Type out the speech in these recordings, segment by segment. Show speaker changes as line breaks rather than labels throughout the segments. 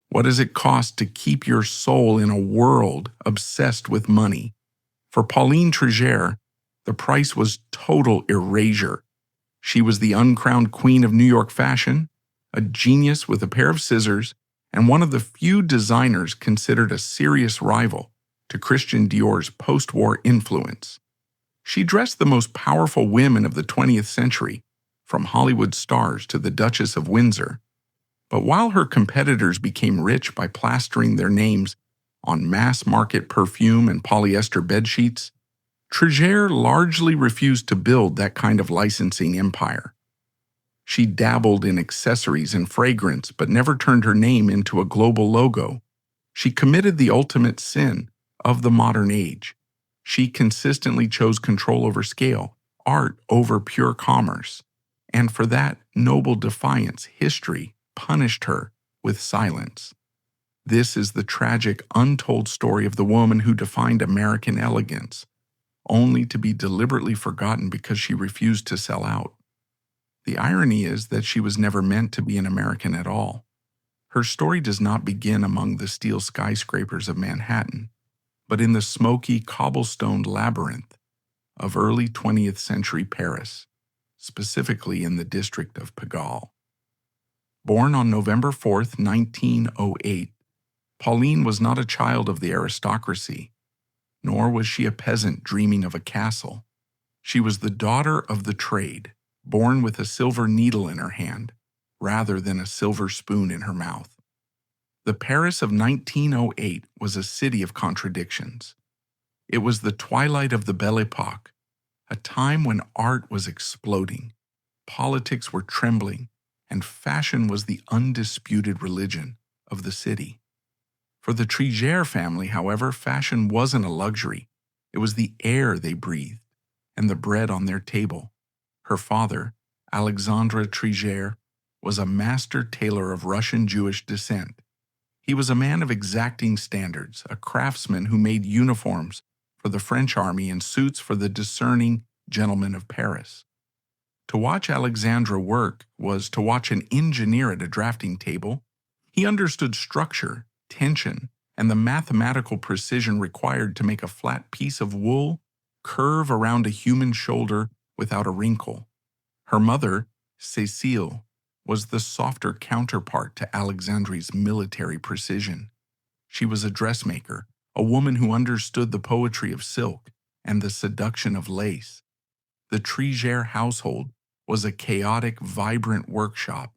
What does it cost to keep your soul in a world obsessed with money? For Pauline Trigère, the price was total erasure. She was the uncrowned queen of New York fashion, a genius with a pair of scissors, and one of the few designers considered a serious rival to Christian Dior's post-war influence. She dressed the most powerful women of the 20th century, from Hollywood stars to the Duchess of Windsor. But while her competitors became rich by plastering their names on mass-market perfume and polyester bedsheets, Trigère largely refused to build that kind of licensing empire. She dabbled in accessories and fragrance, but never turned her name into a global logo. She committed the ultimate sin of the modern age. She consistently chose control over scale, art over pure commerce. And for that noble defiance, history punished her with silence. This is the tragic, untold story of the woman who defined American elegance, only to be deliberately forgotten because she refused to sell out. The irony is that she was never meant to be an American at all. Her story does not begin among the steel skyscrapers of Manhattan, but in the smoky, cobblestoned labyrinth of early 20th century Paris, specifically in the district of Pigalle. Born on November 4, 1908, Pauline was not a child of the aristocracy, nor was she a peasant dreaming of a castle. She was the daughter of the trade, born with a silver needle in her hand, rather than a silver spoon in her mouth. The Paris of 1908 was a city of contradictions. It was the twilight of the Belle Époque, a time when art was exploding, politics were trembling, and fashion was the undisputed religion of the city. For the Trigère family, however, fashion wasn't a luxury. It was the air they breathed and the bread on their table. Her father, Alexandre Trigère, was a master tailor of Russian Jewish descent. He was a man of exacting standards, a craftsman who made uniforms for the French army and suits for the discerning gentlemen of Paris. To watch Alexandre work was to watch an engineer at a drafting table. He understood structure, tension, and the mathematical precision required to make a flat piece of wool curve around a human shoulder without a wrinkle. Her mother, Cécile, was the softer counterpart to Alexandre's military precision. She was a dressmaker, a woman who understood the poetry of silk and the seduction of lace. The Trigère household was a chaotic, vibrant workshop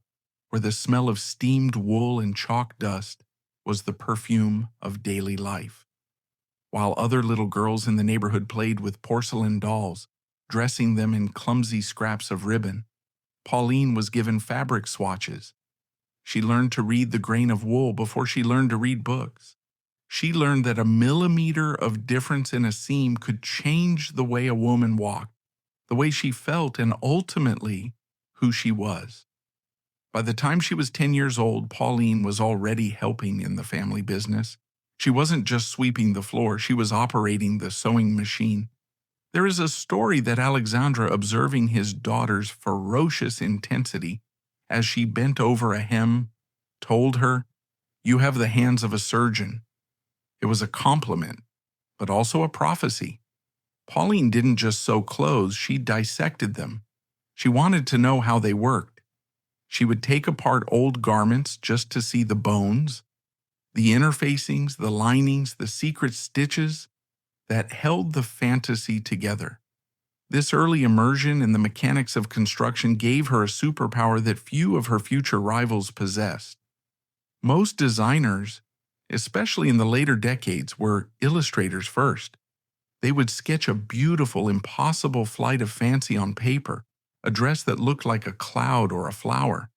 where the smell of steamed wool and chalk dust was the perfume of daily life. While other little girls in the neighborhood played with porcelain dolls, dressing them in clumsy scraps of ribbon, Pauline was given fabric swatches. She learned to read the grain of wool before she learned to read books. She learned that a millimeter of difference in a seam could change the way a woman walked, the way she felt, and ultimately who she was. By the time she was 10 years old, Pauline was already helping in the family business. She wasn't just sweeping the floor, she was operating the sewing machine. There is a story that Alexandre, observing his daughter's ferocious intensity as she bent over a hem, told her, "You have the hands of a surgeon." It was a compliment, but also a prophecy. Pauline didn't just sew clothes, she dissected them. She wanted to know how they worked. She would take apart old garments just to see the bones, the interfacings, the linings, the secret stitches that held the fantasy together. This early immersion in the mechanics of construction gave her a superpower that few of her future rivals possessed. Most designers, especially in the later decades, were illustrators first. They would sketch a beautiful, impossible flight of fancy on paper, a dress that looked like a cloud or a flower,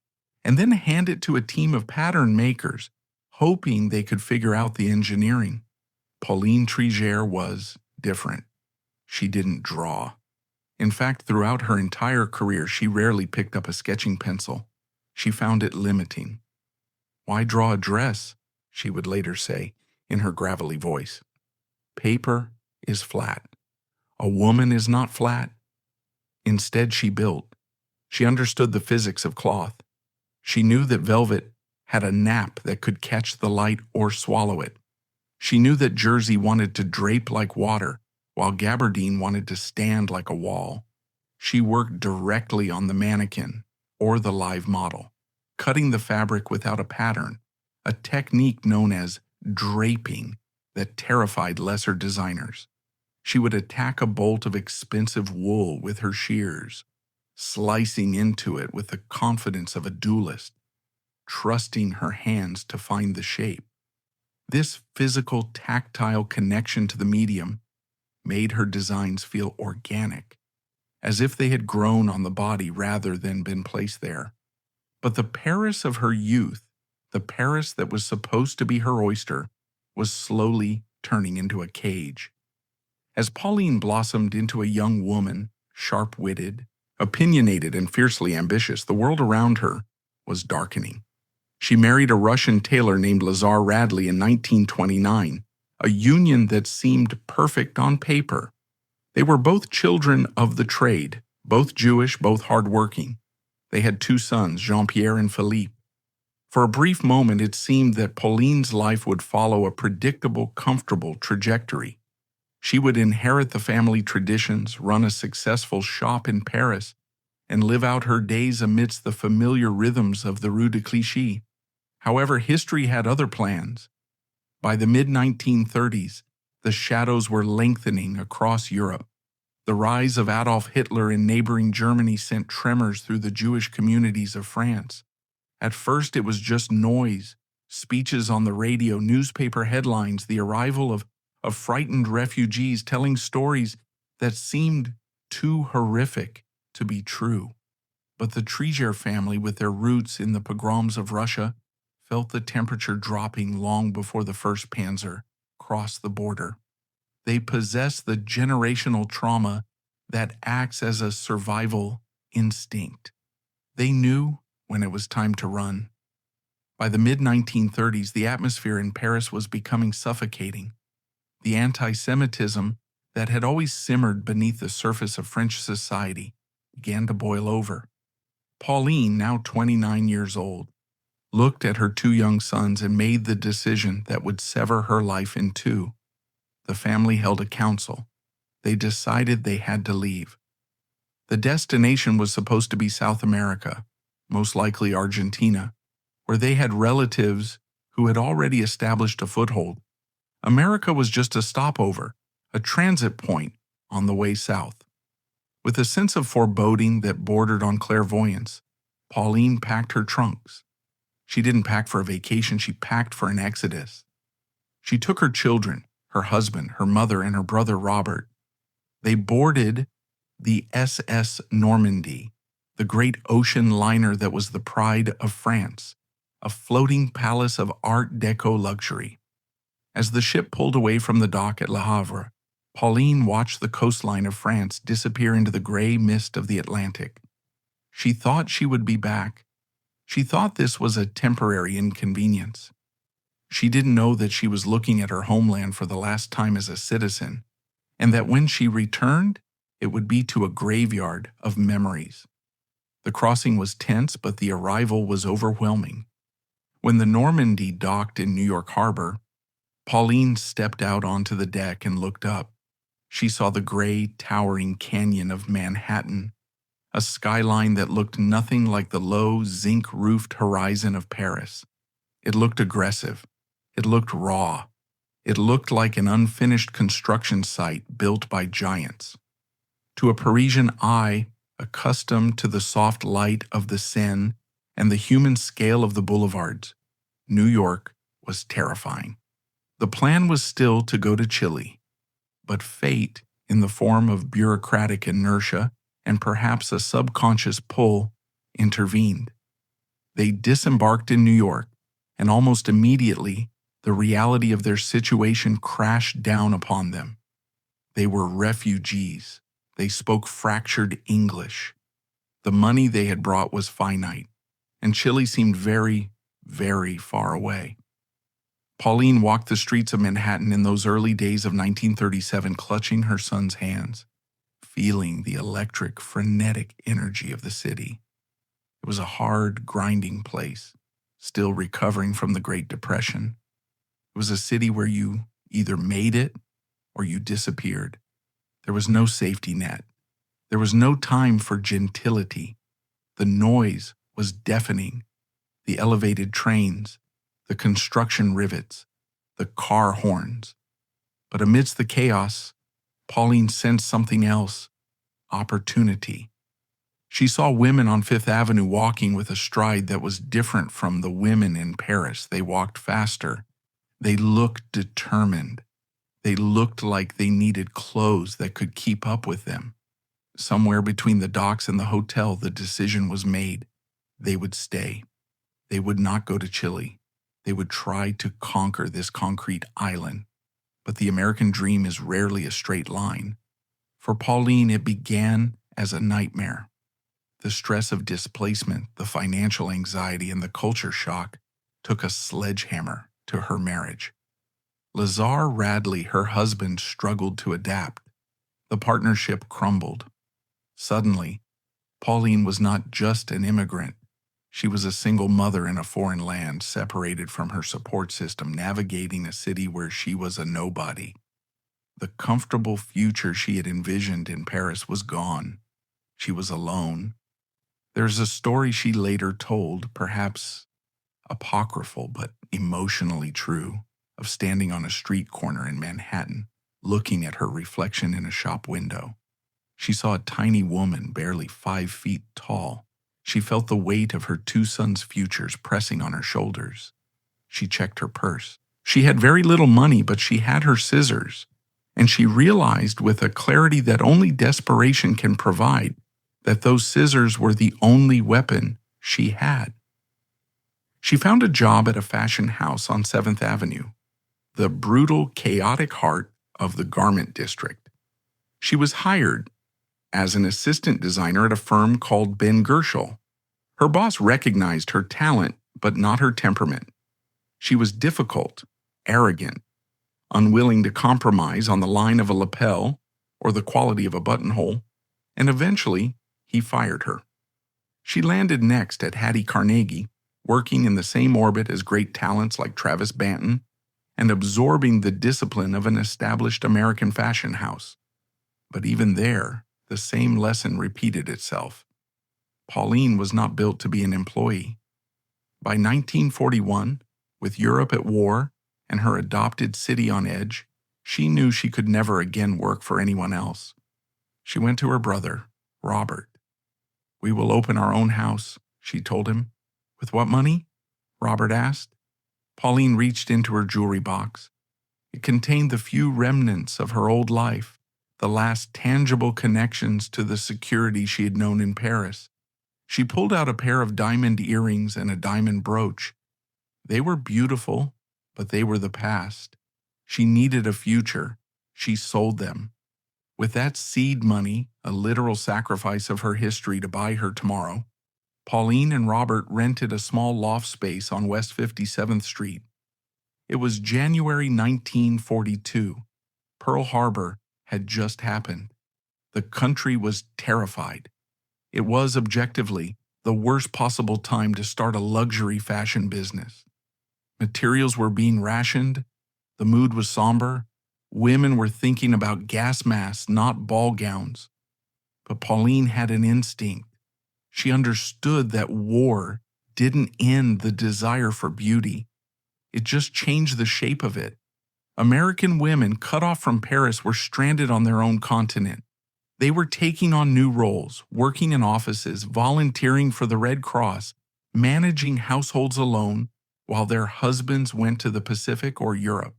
and then hand it to a team of pattern makers, hoping they could figure out the engineering. Pauline Trigère was different. She didn't draw. In fact, throughout her entire career, she rarely picked up a sketching pencil. She found it limiting. "Why draw a dress?" she would later say in her gravelly voice. "Paper is flat. A woman is not flat." Instead, she built. She understood the physics of cloth. She knew that velvet had a nap that could catch the light or swallow it. She knew that Jersey wanted to drape like water, while Gabardine wanted to stand like a wall. She worked directly on the mannequin, or the live model, cutting the fabric without a pattern, a technique known as draping that terrified lesser designers. She would attack a bolt of expensive wool with her shears, slicing into it with the confidence of a duelist, trusting her hands to find the shape. This physical, tactile connection to the medium made her designs feel organic, as if they had grown on the body rather than been placed there. But the Paris of her youth, the Paris that was supposed to be her oyster, was slowly turning into a cage. As Pauline blossomed into a young woman, sharp-witted, opinionated, and fiercely ambitious, the world around her was darkening. She married a Russian tailor named Lazar Radley in 1929, a union that seemed perfect on paper. They were both children of the trade, both Jewish, both hardworking. They had 2 sons, Jean-Pierre and Philippe. For a brief moment, it seemed that Pauline's life would follow a predictable, comfortable trajectory. She would inherit the family traditions, run a successful shop in Paris, and live out her days amidst the familiar rhythms of the Rue de Clichy. However, history had other plans. By the mid-1930s, the shadows were lengthening across Europe. The rise of Adolf Hitler in neighboring Germany sent tremors through the Jewish communities of France. At first, it was just noise, speeches on the radio, newspaper headlines, the arrival of frightened refugees telling stories that seemed too horrific to be true. But the Trigère family, with their roots in the pogroms of Russia, felt the temperature dropping long before the first Panzer crossed the border. They possessed the generational trauma that acts as a survival instinct. They knew when it was time to run. By the mid-1930s, the atmosphere in Paris was becoming suffocating. The anti-Semitism that had always simmered beneath the surface of French society began to boil over. Pauline, now 29 years old, looked at her 2 young sons and made the decision that would sever her life in 2. The family held a council. They decided they had to leave. The destination was supposed to be South America, most likely Argentina, where they had relatives who had already established a foothold. America was just a stopover, a transit point on the way south. With a sense of foreboding that bordered on clairvoyance, Pauline packed her trunks. She didn't pack for a vacation, she packed for an exodus. She took her children, her husband, her mother, and her brother Robert. They boarded the SS Normandy, the great ocean liner that was the pride of France, a floating palace of Art Deco luxury. As the ship pulled away from the dock at Le Havre, Pauline watched the coastline of France disappear into the gray mist of the Atlantic. She thought she would be back. She thought this was a temporary inconvenience. She didn't know that she was looking at her homeland for the last time as a citizen, and that when she returned, it would be to a graveyard of memories. The crossing was tense, but the arrival was overwhelming. When the Normandy docked in New York Harbor, Pauline stepped out onto the deck and looked up. She saw the gray, towering canyon of Manhattan, a skyline that looked nothing like the low, zinc-roofed horizon of Paris. It looked aggressive. It looked raw. It looked like an unfinished construction site built by giants. To a Parisian eye, accustomed to the soft light of the Seine and the human scale of the boulevards, New York was terrifying. The plan was still to go to Chile, but fate, in the form of bureaucratic inertia and perhaps a subconscious pull, intervened. They disembarked in New York, and almost immediately, the reality of their situation crashed down upon them. They were refugees. They spoke fractured English. The money they had brought was finite, and Chile seemed very, very far away. Pauline walked the streets of Manhattan in those early days of 1937, clutching her son's hands, feeling the electric, frenetic energy of the city. It was a hard, grinding place, still recovering from the Great Depression. It was a city where you either made it or you disappeared. There was no safety net. There was no time for gentility. The noise was deafening. The elevated trains, the construction rivets, the car horns. But amidst the chaos, Pauline sensed something else: opportunity. She saw women on Fifth Avenue walking with a stride that was different from the women in Paris. They walked faster. They looked determined. They looked like they needed clothes that could keep up with them. Somewhere between the docks and the hotel, the decision was made. They would stay. They would not go to Chile. They would try to conquer this concrete island. But the American dream is rarely a straight line. For Pauline, it began as a nightmare. The stress of displacement, the financial anxiety, and the culture shock took a sledgehammer to her marriage. Lazar Radley, her husband, struggled to adapt. The partnership crumbled. Suddenly, Pauline was not just an immigrant. She was a single mother in a foreign land, separated from her support system, navigating a city where she was a nobody. The comfortable future she had envisioned in Paris was gone. She was alone. There's a story she later told, perhaps apocryphal but emotionally true, of standing on a street corner in Manhattan, looking at her reflection in a shop window. She saw a tiny woman, barely 5 feet tall. She felt the weight of her 2 sons' futures pressing on her shoulders. She checked her purse. She had very little money, but she had her scissors, and she realized with a clarity that only desperation can provide that those scissors were the only weapon she had. She found a job at a fashion house on 7th Avenue, the brutal, chaotic heart of the garment district. She was hired as an assistant designer at a firm called Ben Gershel. Her boss recognized her talent, but not her temperament. She was difficult, arrogant, unwilling to compromise on the line of a lapel or the quality of a buttonhole, and eventually he fired her. She landed next at Hattie Carnegie, working in the same orbit as great talents like Travis Banton and absorbing the discipline of an established American fashion house. But even there, the same lesson repeated itself. Pauline was not built to be an employee. By 1941, with Europe at war and her adopted city on edge, she knew she could never again work for anyone else. She went to her brother, Robert. "We will open our own house," she told him. "With what money?" Robert asked. Pauline reached into her jewelry box. It contained the few remnants of her old life, the last tangible connections to the security she had known in Paris. She pulled out a pair of diamond earrings and a diamond brooch. They were beautiful, but they were the past. She needed a future. She sold them. With that seed money, a literal sacrifice of her history to buy her tomorrow, Pauline and Robert rented a small loft space on West 57th Street. It was January 1942. Pearl Harbor had just happened. The country was terrified. It was, objectively, the worst possible time to start a luxury fashion business. Materials were being rationed. The mood was somber. Women were thinking about gas masks, not ball gowns. But Pauline had an instinct. She understood that war didn't end the desire for beauty. It just changed the shape of it. American women cut off from Paris were stranded on their own continent. They were taking on new roles, working in offices, volunteering for the Red Cross, managing households alone while their husbands went to the Pacific or Europe.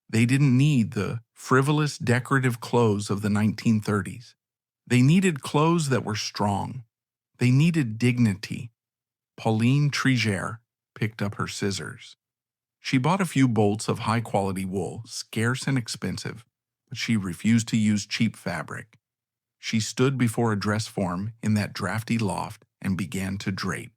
They didn't need the frivolous, decorative clothes of the 1930s. They needed clothes that were strong. They needed dignity. Pauline Trigère picked up her scissors. She bought a few bolts of high-quality wool, scarce and expensive, but she refused to use cheap fabric. She stood before a dress form in that drafty loft and began to drape.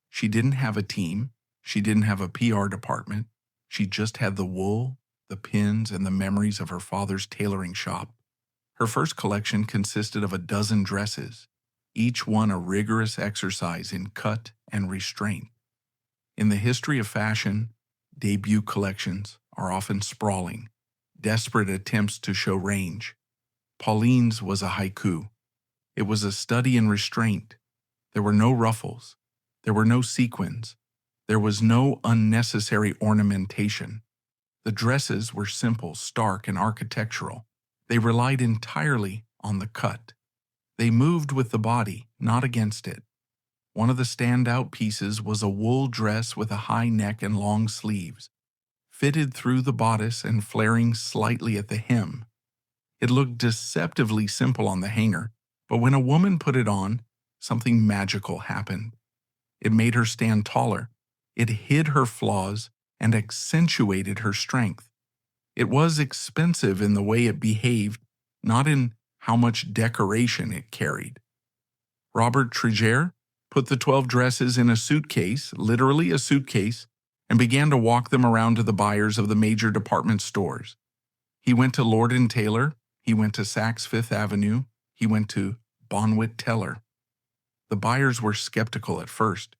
She didn't have a team. She didn't have a PR department. She just had the wool, the pins, and the memories of her father's tailoring shop. Her first collection consisted of a dozen dresses, each one a rigorous exercise in cut and restraint. In the history of fashion, debut collections are often sprawling, desperate attempts to show range. Pauline's was a haiku. It was a study in restraint. There were no ruffles. There were no sequins. There was no unnecessary ornamentation. The dresses were simple, stark, and architectural. They relied entirely on the cut. They moved with the body, not against it. One of the standout pieces was a wool dress with a high neck and long sleeves, fitted through the bodice and flaring slightly at the hem. It looked deceptively simple on the hanger, but when a woman put it on, something magical happened. It made her stand taller. It hid her flaws and accentuated her strength. It was expensive in the way it behaved, not in how much decoration it carried. Robert Trigère put the 12 dresses in a suitcase, literally a suitcase, and began to walk them around to the buyers of the major department stores. He went to Lord & Taylor, he went to Saks Fifth Avenue, he went to Bonwit Teller. The buyers were skeptical at first.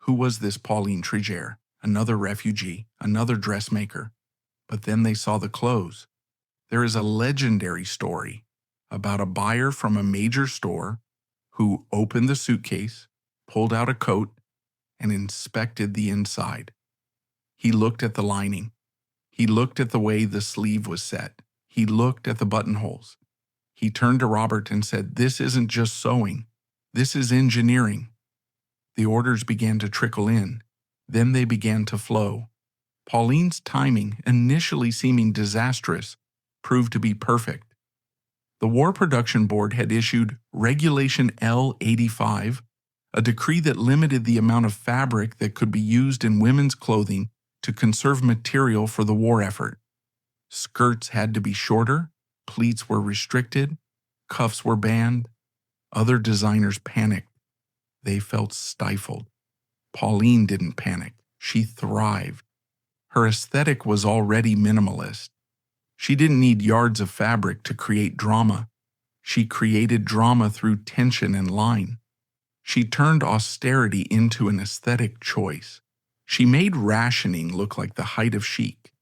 Who was this Pauline Trigère? Another refugee, another dressmaker. But then they saw the clothes. There is a legendary story about a buyer from a major store who opened the suitcase, pulled out a coat, and inspected the inside. He looked at the lining. He looked at the way the sleeve was set. He looked at the buttonholes. He turned to Robert and said, "This isn't just sewing. This is engineering." The orders began to trickle in. Then they began to flow. Pauline's timing, initially seeming disastrous, proved to be perfect. The War Production Board had issued Regulation L-85, a decree that limited the amount of fabric that could be used in women's clothing to conserve material for the war effort. Skirts had to be shorter, pleats were restricted, cuffs were banned. Other designers panicked. They felt stifled. Pauline didn't panic. She thrived. Her aesthetic was already minimalist. She didn't need yards of fabric to create drama. She created drama through tension and line. She turned austerity into an aesthetic choice. She made rationing look like the height of chic.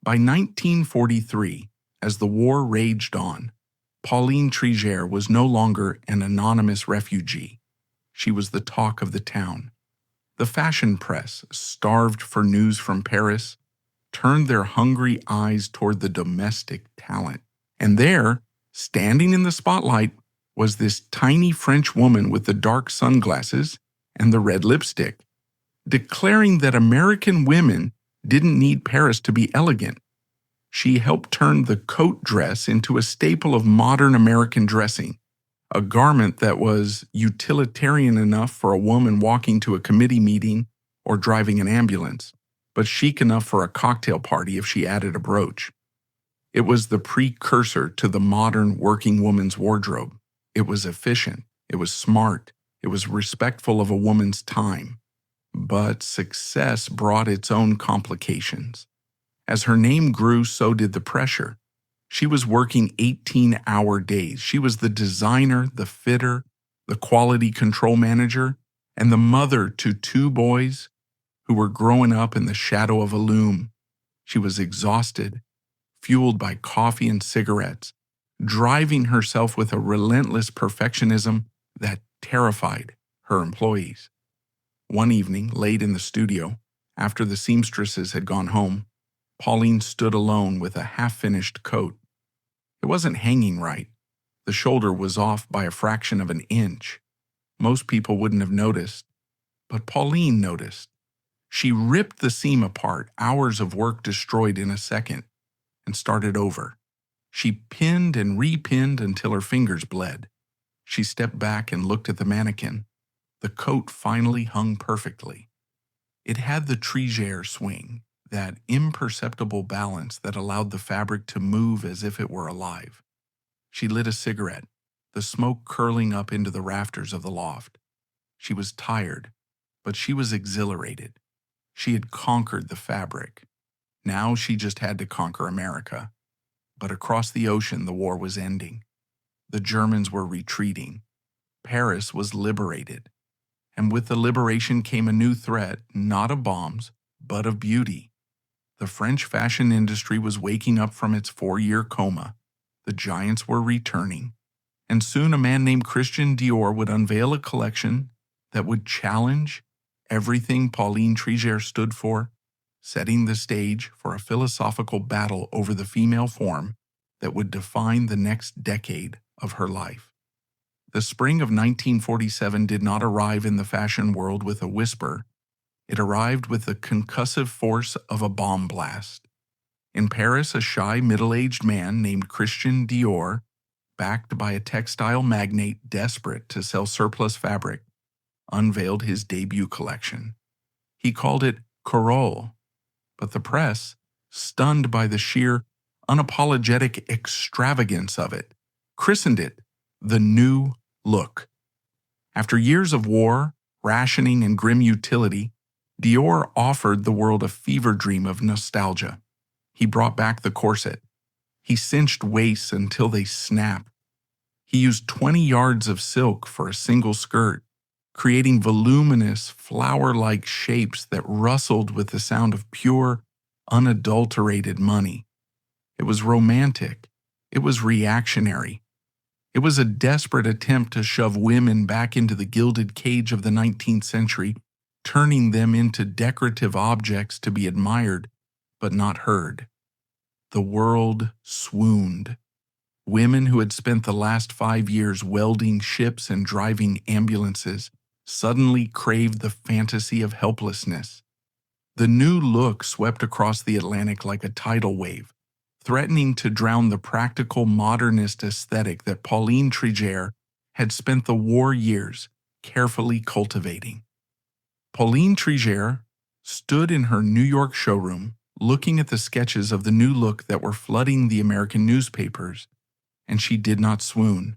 By 1943, as the war raged on, Pauline Trigère was no longer an anonymous refugee. She was the talk of the town. The fashion press, starved for news from Paris, turned their hungry eyes toward the domestic talent. And there, standing in the spotlight, was this tiny French woman with the dark sunglasses and the red lipstick, declaring that American women didn't need Paris to be elegant. She helped turn the coat dress into a staple of modern American dressing, a garment that was utilitarian enough for a woman walking to a committee meeting or driving an ambulance, but chic enough for a cocktail party if she added a brooch. It was the precursor to the modern working woman's wardrobe. It was efficient, it was smart, it was respectful of a woman's time. But success brought its own complications. As her name grew, so did the pressure. She was working 18-hour days. She was the designer, the fitter, the quality control manager, and the mother to 2 boys who were growing up in the shadow of a loom. She was exhausted, fueled by coffee and cigarettes, driving herself with a relentless perfectionism that terrified her employees. One evening, late in the studio, after the seamstresses had gone home, Pauline stood alone with a half-finished coat. It wasn't hanging right. The shoulder was off by a fraction of an inch. Most people wouldn't have noticed, but Pauline noticed. She ripped the seam apart, hours of work destroyed in a second, and started over. She pinned and repinned until her fingers bled. She stepped back and looked at the mannequin. The coat finally hung perfectly. It had the Trigère swing, that imperceptible balance that allowed the fabric to move as if it were alive. She lit a cigarette, the smoke curling up into the rafters of the loft. She was tired, but she was exhilarated. She had conquered the fabric. Now she just had to conquer America. But across the ocean, the war was ending. The Germans were retreating. Paris was liberated. And with the liberation came a new threat, not of bombs, but of beauty. The French fashion industry was waking up from its 4-year coma. The giants were returning. And soon a man named Christian Dior would unveil a collection that would challenge everything Pauline Trigère stood for, setting the stage for a philosophical battle over the female form that would define the next decade of her life. The spring of 1947 did not arrive in the fashion world with a whisper. It arrived with the concussive force of a bomb blast. In Paris, a shy, middle-aged man named Christian Dior, backed by a textile magnate desperate to sell surplus fabric, unveiled his debut collection. He called it Corolle, but the press, stunned by the sheer, unapologetic extravagance of it, christened it the New Look. After years of war, rationing, and grim utility, Dior offered the world a fever dream of nostalgia. He brought back the corset. He cinched waists until they snapped. He used 20 yards of silk for a single skirt, creating voluminous, flower-like shapes that rustled with the sound of pure, unadulterated money. It was romantic. It was reactionary. It was a desperate attempt to shove women back into the gilded cage of the 19th century, turning them into decorative objects to be admired, but not heard. The world swooned. Women who had spent the last 5 years welding ships and driving ambulances suddenly craved the fantasy of helplessness. The new look swept across the Atlantic like a tidal wave, threatening to drown the practical modernist aesthetic that Pauline Trigère had spent the war years carefully cultivating. Pauline Trigère stood in her New York showroom looking at the sketches of the new look that were flooding the American newspapers, and she did not swoon.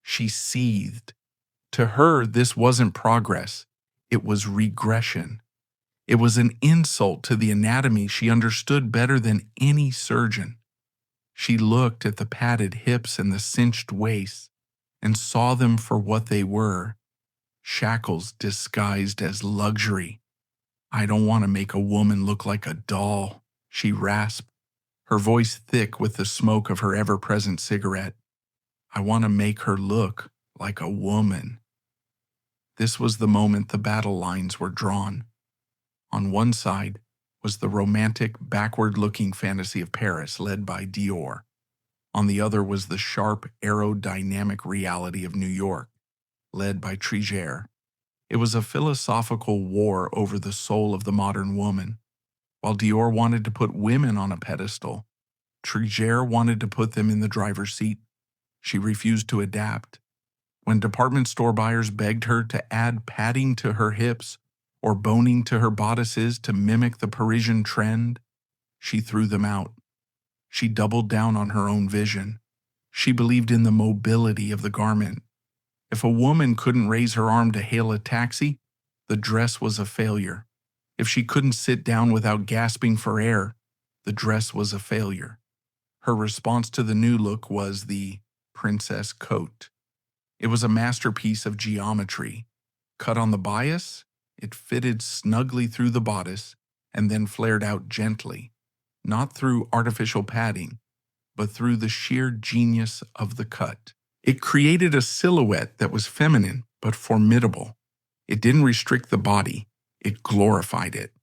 She seethed. To her, this wasn't progress. It was regression. It was an insult to the anatomy she understood better than any surgeon. She looked at the padded hips and the cinched waists and saw them for what they were, shackles disguised as luxury. "I don't want to make a woman look like a doll," she rasped, her voice thick with the smoke of her ever-present cigarette. "I want to make her look like a woman." This was the moment the battle lines were drawn. On one side was the romantic, backward-looking fantasy of Paris led by Dior. On the other was the sharp, aerodynamic reality of New York, led by Trigère. It was a philosophical war over the soul of the modern woman. While Dior wanted to put women on a pedestal, Trigère wanted to put them in the driver's seat. She refused to adapt. When department store buyers begged her to add padding to her hips or boning to her bodices to mimic the Parisian trend, she threw them out. She doubled down on her own vision. She believed in the mobility of the garment. If a woman couldn't raise her arm to hail a taxi, the dress was a failure. If she couldn't sit down without gasping for air, the dress was a failure. Her response to the new look was the princess coat. It was a masterpiece of geometry. Cut on the bias, it fitted snugly through the bodice and then flared out gently, not through artificial padding, but through the sheer genius of the cut. It created a silhouette that was feminine but formidable. It didn't restrict the body, it glorified it.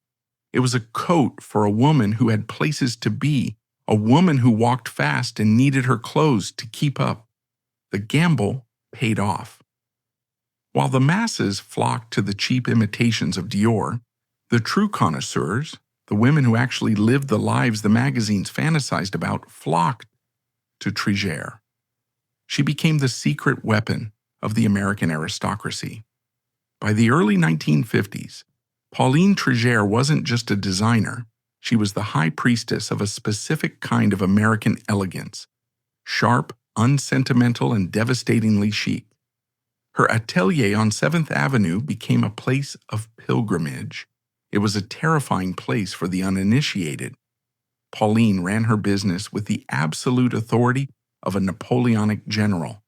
It was a coat for a woman who had places to be, a woman who walked fast and needed her clothes to keep up. The gamble paid off. While the masses flocked to the cheap imitations of Dior, the true connoisseurs, the women who actually lived the lives the magazines fantasized about, flocked to Trigère. She became the secret weapon of the American aristocracy. By the early 1950s, Pauline Trigère wasn't just a designer, she was the high priestess of a specific kind of American elegance, sharp, unsentimental, and devastatingly chic. Her atelier on 7th Avenue became a place of pilgrimage. It was a terrifying place for the uninitiated. Pauline ran her business with the absolute authority of a Napoleonic general.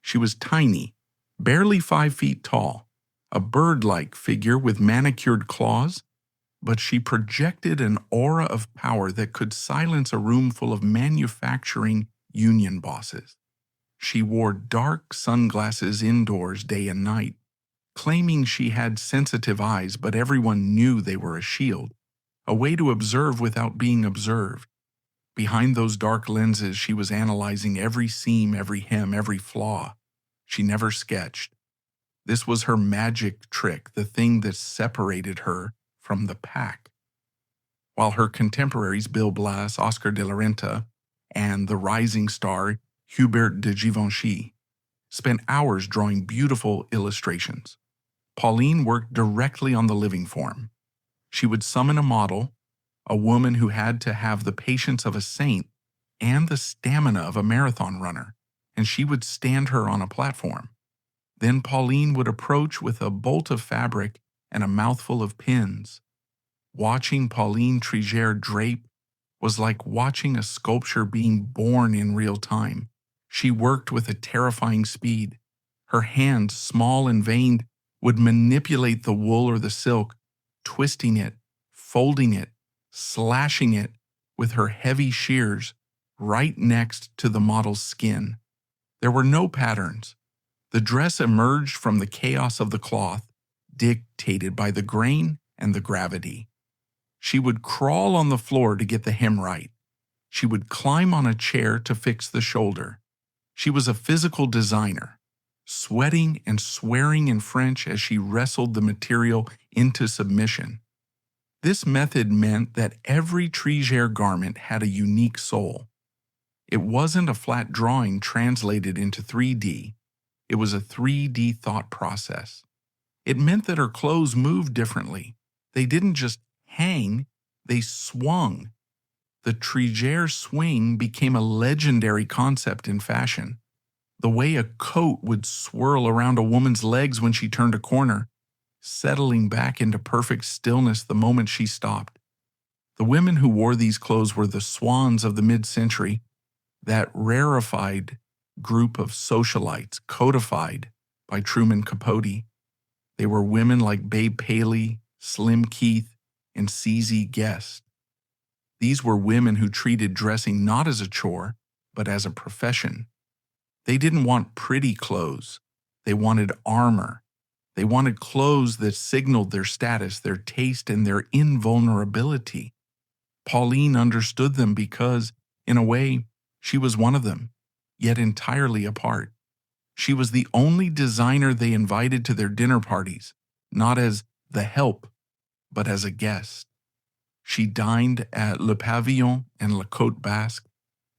She was tiny, barely 5 feet tall, a bird-like figure with manicured claws, but she projected an aura of power that could silence a room full of manufacturing union bosses. She wore dark sunglasses indoors day and night, claiming she had sensitive eyes, but everyone knew they were a shield, a way to observe without being observed. Behind those dark lenses, she was analyzing every seam, every hem, every flaw. She never sketched. This was her magic trick, the thing that separated her from the pack. While her contemporaries Bill Blass, Oscar de la Renta, and the rising star Hubert de Givenchy spent hours drawing beautiful illustrations, Pauline worked directly on the living form. She would summon a model, a woman who had to have the patience of a saint and the stamina of a marathon runner, and she would stand her on a platform. Then Pauline would approach with a bolt of fabric and a mouthful of pins. Watching Pauline Trigère drape was like watching a sculpture being born in real time. She worked with a terrifying speed. Her hands, small and veined, would manipulate the wool or the silk, twisting it, folding it, slashing it with her heavy shears right next to the model's skin. There were no patterns. The dress emerged from the chaos of the cloth, dictated by the grain and the gravity. She would crawl on the floor to get the hem right. She would climb on a chair to fix the shoulder. She was a physical designer, sweating and swearing in French as she wrestled the material into submission. This method meant that every Trigère garment had a unique soul. It wasn't a flat drawing translated into 3D. It was a 3D thought process. It meant that her clothes moved differently. They didn't just hang, they swung. The Trigère swing became a legendary concept in fashion. The way a coat would swirl around a woman's legs when she turned a corner, settling back into perfect stillness the moment she stopped. The women who wore these clothes were the swans of the mid-century, that rarefied group of socialites codified by Truman Capote. They were women like Babe Paley, Slim Keith, and CZ Guest. These were women who treated dressing not as a chore, but as a profession. They didn't want pretty clothes. They wanted armor. They wanted clothes that signaled their status, their taste, and their invulnerability. Pauline understood them because, in a way, she was one of them, yet entirely apart. She was the only designer they invited to their dinner parties, not as the help, but as a guest. She dined at Le Pavillon and La Côte Basque,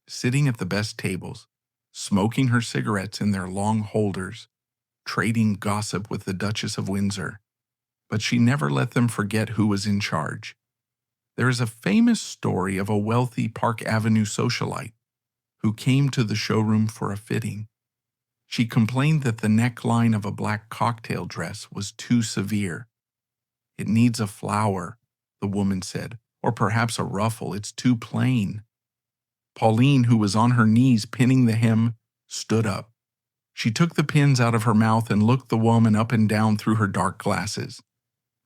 sitting at the best tables, smoking her cigarettes in their long holders, trading gossip with the Duchess of Windsor. But she never let them forget who was in charge. There is a famous story of a wealthy Park Avenue socialite who came to the showroom for a fitting. She complained that the neckline of a black cocktail dress was too severe. "It needs a flower," the woman said, "or perhaps a ruffle. It's too plain." Pauline, who was on her knees pinning the hem, stood up. She took the pins out of her mouth and looked the woman up and down through her dark glasses.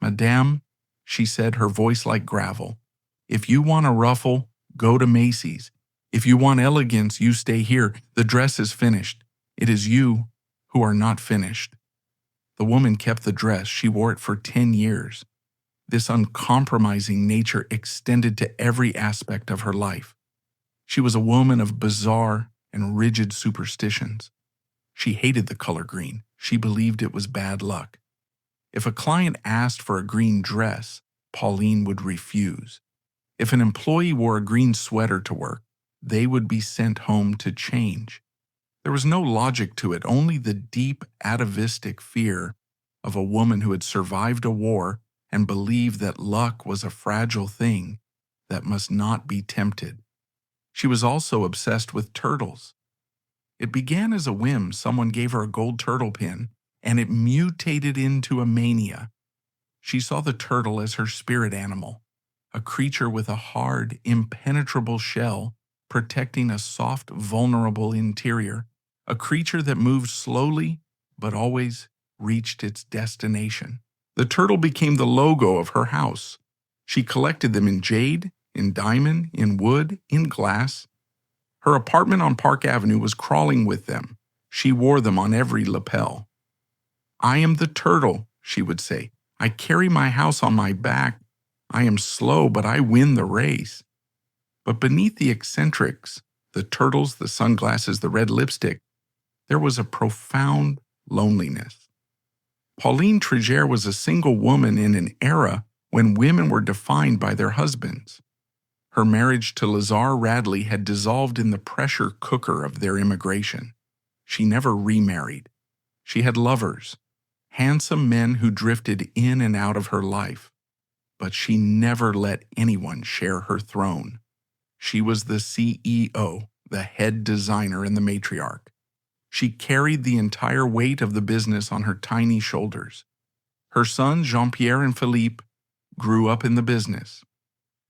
"Madame," she said, her voice like gravel, "if you want a ruffle, go to Macy's. If you want elegance, you stay here. The dress is finished. It is you who are not finished." The woman kept the dress. She wore it for 10 years. This uncompromising nature extended to every aspect of her life. She was a woman of bizarre and rigid superstitions. She hated the color green. She believed it was bad luck. If a client asked for a green dress, Pauline would refuse. If an employee wore a green sweater to work, they would be sent home to change. There was no logic to it, only the deep atavistic fear of a woman who had survived a war and believed that luck was a fragile thing that must not be tempted. She was also obsessed with turtles. It began as a whim. Someone gave her a gold turtle pin, and it mutated into a mania. She saw the turtle as her spirit animal, a creature with a hard, impenetrable shell protecting a soft, vulnerable interior, a creature that moved slowly but always reached its destination. The turtle became the logo of her house. She collected them in jade, in diamond, in wood, in glass. Her apartment on Park Avenue was crawling with them. She wore them on every lapel. "I am the turtle," she would say. "I carry my house on my back. I am slow, but I win the race." But beneath the eccentrics, the turtles, the sunglasses, the red lipstick, there was a profound loneliness. Pauline Trigère was a single woman in an era when women were defined by their husbands. Her marriage to Lazar Radley had dissolved in the pressure cooker of their immigration. She never remarried. She had lovers, handsome men who drifted in and out of her life, but she never let anyone share her throne. She was the CEO, the head designer and the matriarch. She carried the entire weight of the business on her tiny shoulders. Her sons, Jean-Pierre and Philippe, grew up in the business.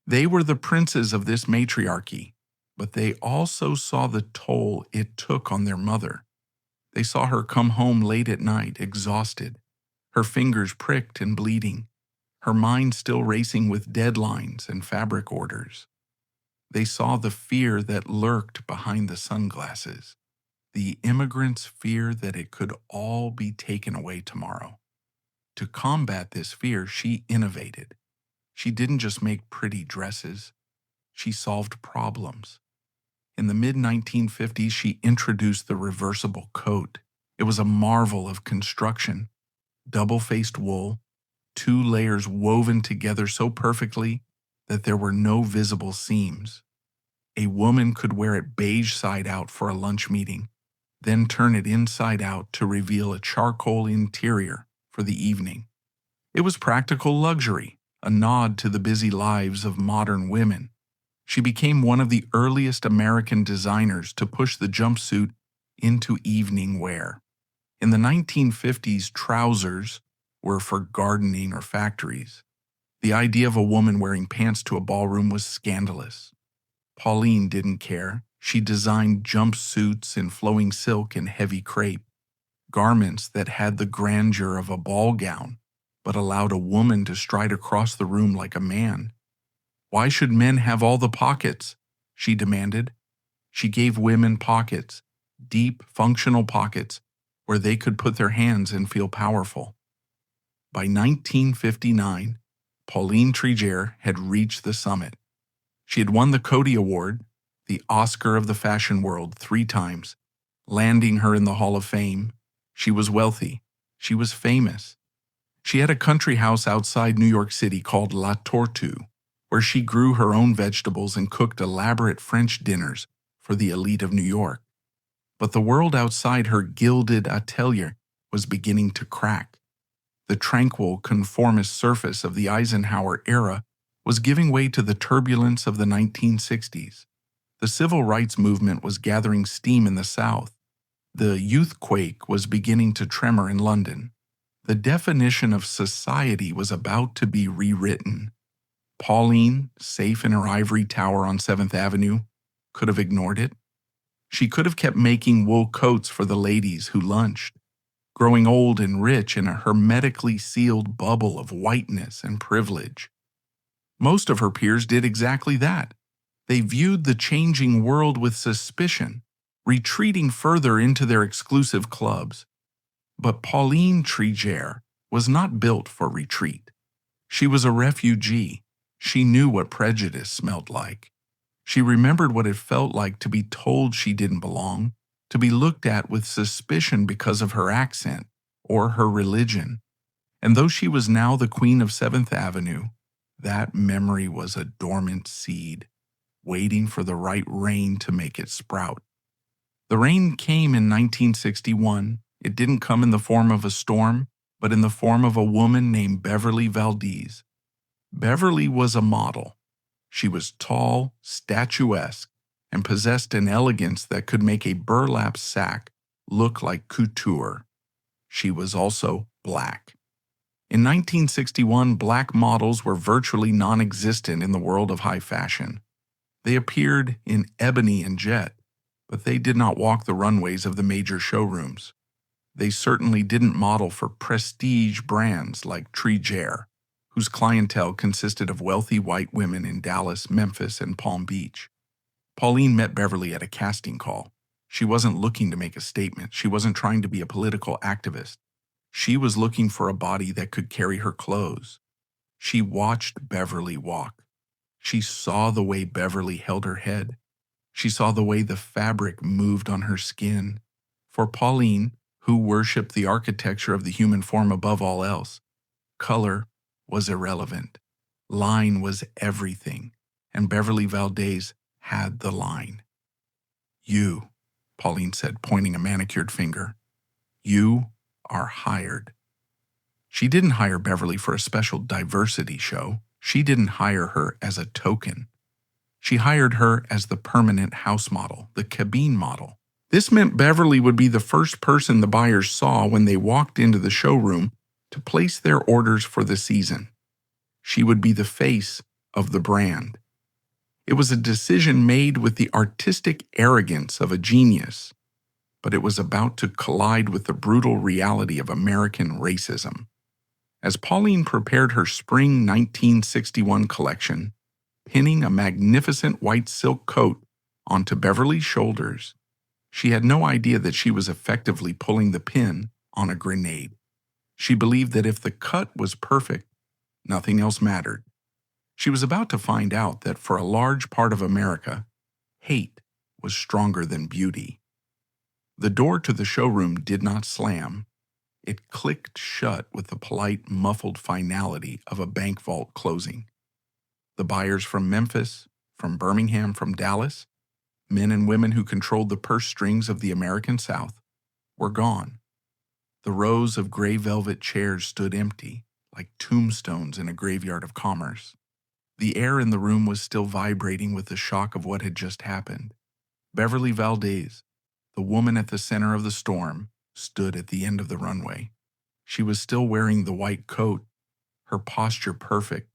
They were the princes of this matriarchy, but they also saw the toll it took on their mother. They saw her come home late at night, exhausted, her fingers pricked and bleeding, her mind still racing with deadlines and fabric orders. They saw the fear that lurked behind the sunglasses, the immigrants' fear that it could all be taken away tomorrow. To combat this fear, she innovated. She didn't just make pretty dresses, she solved problems. In the mid-1950s, she introduced the reversible coat. It was a marvel of construction. Double-faced wool, 2 layers woven together so perfectly that there were no visible seams. A woman could wear it beige side out for a lunch meeting, then turn it inside out to reveal a charcoal interior for the evening. It was practical luxury, a nod to the busy lives of modern women. She became one of the earliest American designers to push the jumpsuit into evening wear. In the 1950s, trousers were for gardening or factories. The idea of a woman wearing pants to a ballroom was scandalous. Pauline didn't care. She designed jumpsuits in flowing silk and heavy crepe, garments that had the grandeur of a ball gown, but allowed a woman to stride across the room like a man. "Why should men have all the pockets?" she demanded. She gave women pockets, deep, functional pockets, where they could put their hands and feel powerful. By 1959, Pauline Trigère had reached the summit. She had won the Coty Award, the Oscar of the fashion world, 3 times, landing her in the Hall of Fame. She was wealthy. She was famous. She had a country house outside New York City called La Tortue, where she grew her own vegetables and cooked elaborate French dinners for the elite of New York. But the world outside her gilded atelier was beginning to crack. The tranquil, conformist surface of the Eisenhower era was giving way to the turbulence of the 1960s. The civil rights movement was gathering steam in the South. The youthquake was beginning to tremor in London. The definition of society was about to be rewritten. Pauline, safe in her ivory tower on 7th Avenue, could have ignored it. She could have kept making wool coats for the ladies who lunched, growing old and rich in a hermetically sealed bubble of whiteness and privilege. Most of her peers did exactly that. They viewed the changing world with suspicion, retreating further into their exclusive clubs. But Pauline Trigère was not built for retreat. She was a refugee. She knew what prejudice smelled like. She remembered what it felt like to be told she didn't belong, to be looked at with suspicion because of her accent or her religion. And though she was now the queen of 7th Avenue, that memory was a dormant seed, waiting for the right rain to make it sprout. The rain came in 1961. It didn't come in the form of a storm, but in the form of a woman named Beverly Valdez. Beverly was a model. She was tall, statuesque, and possessed an elegance that could make a burlap sack look like couture. She was also black. In 1961, black models were virtually non-existent in the world of high fashion. They appeared in ebony and jet, but they did not walk the runways of the major showrooms. They certainly didn't model for prestige brands like Trigère, whose clientele consisted of wealthy white women in Dallas, Memphis, and Palm Beach. Pauline met Beverly at a casting call. She wasn't looking to make a statement. She wasn't trying to be a political activist. She was looking for a body that could carry her clothes. She watched Beverly walk. She saw the way Beverly held her head. She saw the way the fabric moved on her skin. For Pauline, who worshipped the architecture of the human form above all else, color was irrelevant. Line was everything, and Beverly Valdez had the line. "You," Pauline said, pointing a manicured finger, "you are hired." She didn't hire Beverly for a special diversity show. She didn't hire her as a token. She hired her as the permanent house model, the cabine model. This meant Beverly would be the first person the buyers saw when they walked into the showroom to place their orders for the season. She would be the face of the brand. It was a decision made with the artistic arrogance of a genius, but it was about to collide with the brutal reality of American racism. As Pauline prepared her spring 1961 collection, pinning a magnificent white silk coat onto Beverly's shoulders, she had no idea that she was effectively pulling the pin on a grenade. She believed that if the cut was perfect, nothing else mattered. She was about to find out that for a large part of America, hate was stronger than beauty. The door to the showroom did not slam. It clicked shut with the polite, muffled finality of a bank vault closing. The buyers from Memphis, from Birmingham, from Dallas, men and women who controlled the purse strings of the American South, were gone. The rows of gray velvet chairs stood empty, like tombstones in a graveyard of commerce. The air in the room was still vibrating with the shock of what had just happened. Beverly Valdez, the woman at the center of the storm, stood at the end of the runway. She was still wearing the white coat, her posture perfect,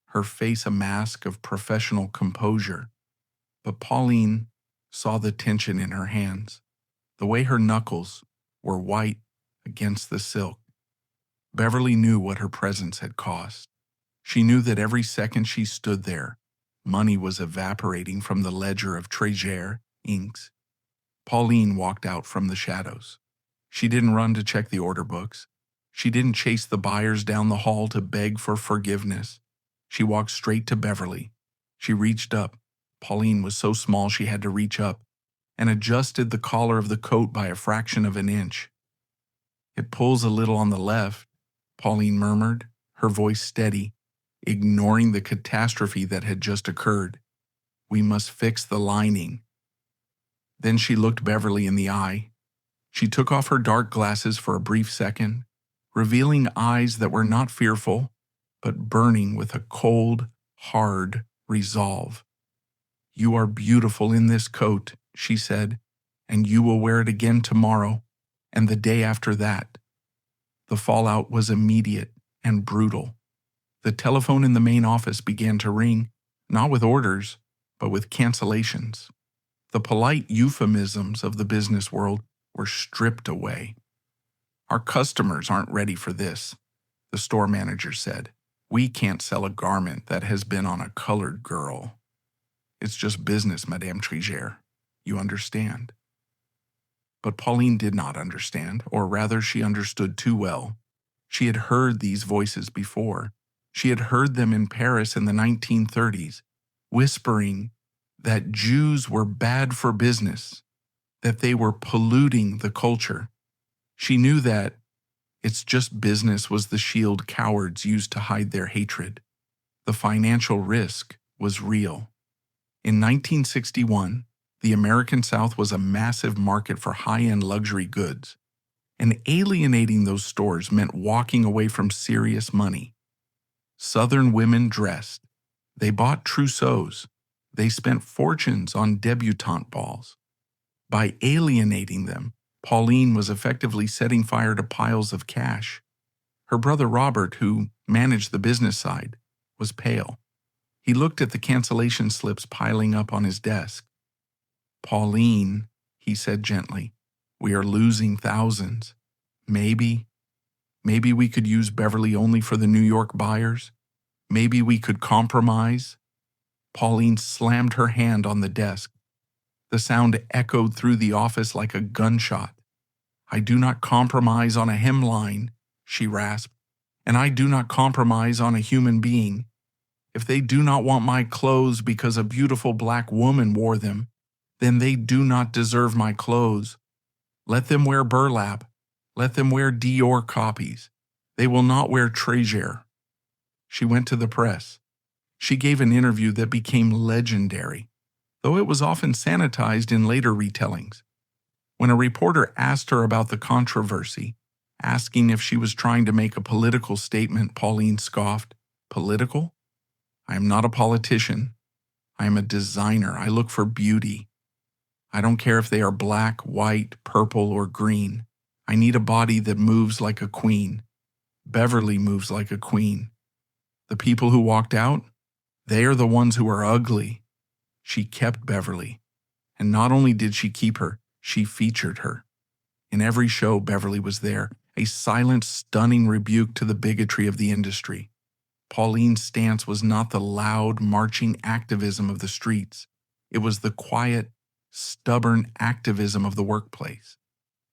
her face a mask of professional composure. But Pauline saw the tension in her hands, the way her knuckles were white against the silk. Beverly knew what her presence had cost. She knew that every second she stood there, money was evaporating from the ledger of Trigère inks. Pauline walked out from the shadows. She didn't run to check the order books. She didn't chase the buyers down the hall to beg for forgiveness. She walked straight to Beverly. She reached up. Pauline was so small she had to reach up, and adjusted the collar of the coat by a fraction of an inch. "It pulls a little on the left," Pauline murmured, her voice steady, ignoring the catastrophe that had just occurred. "We must fix the lining." Then she looked Beverly in the eye. She took off her dark glasses for a brief second, revealing eyes that were not fearful, but burning with a cold, hard resolve. "You are beautiful in this coat," she said, "and you will wear it again tomorrow, and the day after that." The fallout was immediate and brutal. The telephone in the main office began to ring, not with orders, but with cancellations. The polite euphemisms of the business world were stripped away. "Our customers aren't ready for this," the store manager said. "We can't sell a garment that has been on a colored girl. It's just business, Madame Trigère. You understand." But Pauline did not understand, or rather she understood too well. She had heard these voices before. She had heard them in Paris in the 1930s, whispering that Jews were bad for business, that they were polluting the culture. She knew that "it's just business" was the shield cowards used to hide their hatred. The financial risk was real. In 1961, the American South was a massive market for high-end luxury goods, and alienating those stores meant walking away from serious money. Southern women dressed. They bought trousseaux. They spent fortunes on debutante balls. By alienating them, Pauline was effectively setting fire to piles of cash. Her brother Robert, who managed the business side, was pale. He looked at the cancellation slips piling up on his desk. "Pauline," he said gently, "we are losing thousands. Maybe we could use Beverly only for the New York buyers. Maybe we could compromise. Pauline slammed her hand on the desk. The sound echoed through the office like a gunshot. I do not compromise on a hemline, she rasped, and I do not compromise on a human being. If they do not want my clothes because a beautiful black woman wore them, then they do not deserve my clothes. Let them wear burlap. Let them wear Dior copies. They will not wear Trigère. She went to the press. She gave an interview that became legendary, though it was often sanitized in later retellings. When a reporter asked her about the controversy, asking if she was trying to make a political statement, Pauline scoffed, "Political? I am not a politician. I am a designer. I look for beauty. I don't care if they are black, white, purple, or green. I need a body that moves like a queen. Beverly moves like a queen. The people who walked out, they are the ones who are ugly." She kept Beverly. And not only did she keep her, she featured her. In every show, Beverly was there, a silent, stunning rebuke to the bigotry of the industry. Pauline's stance was not the loud, marching activism of the streets. It was the quiet, stubborn activism of the workplace.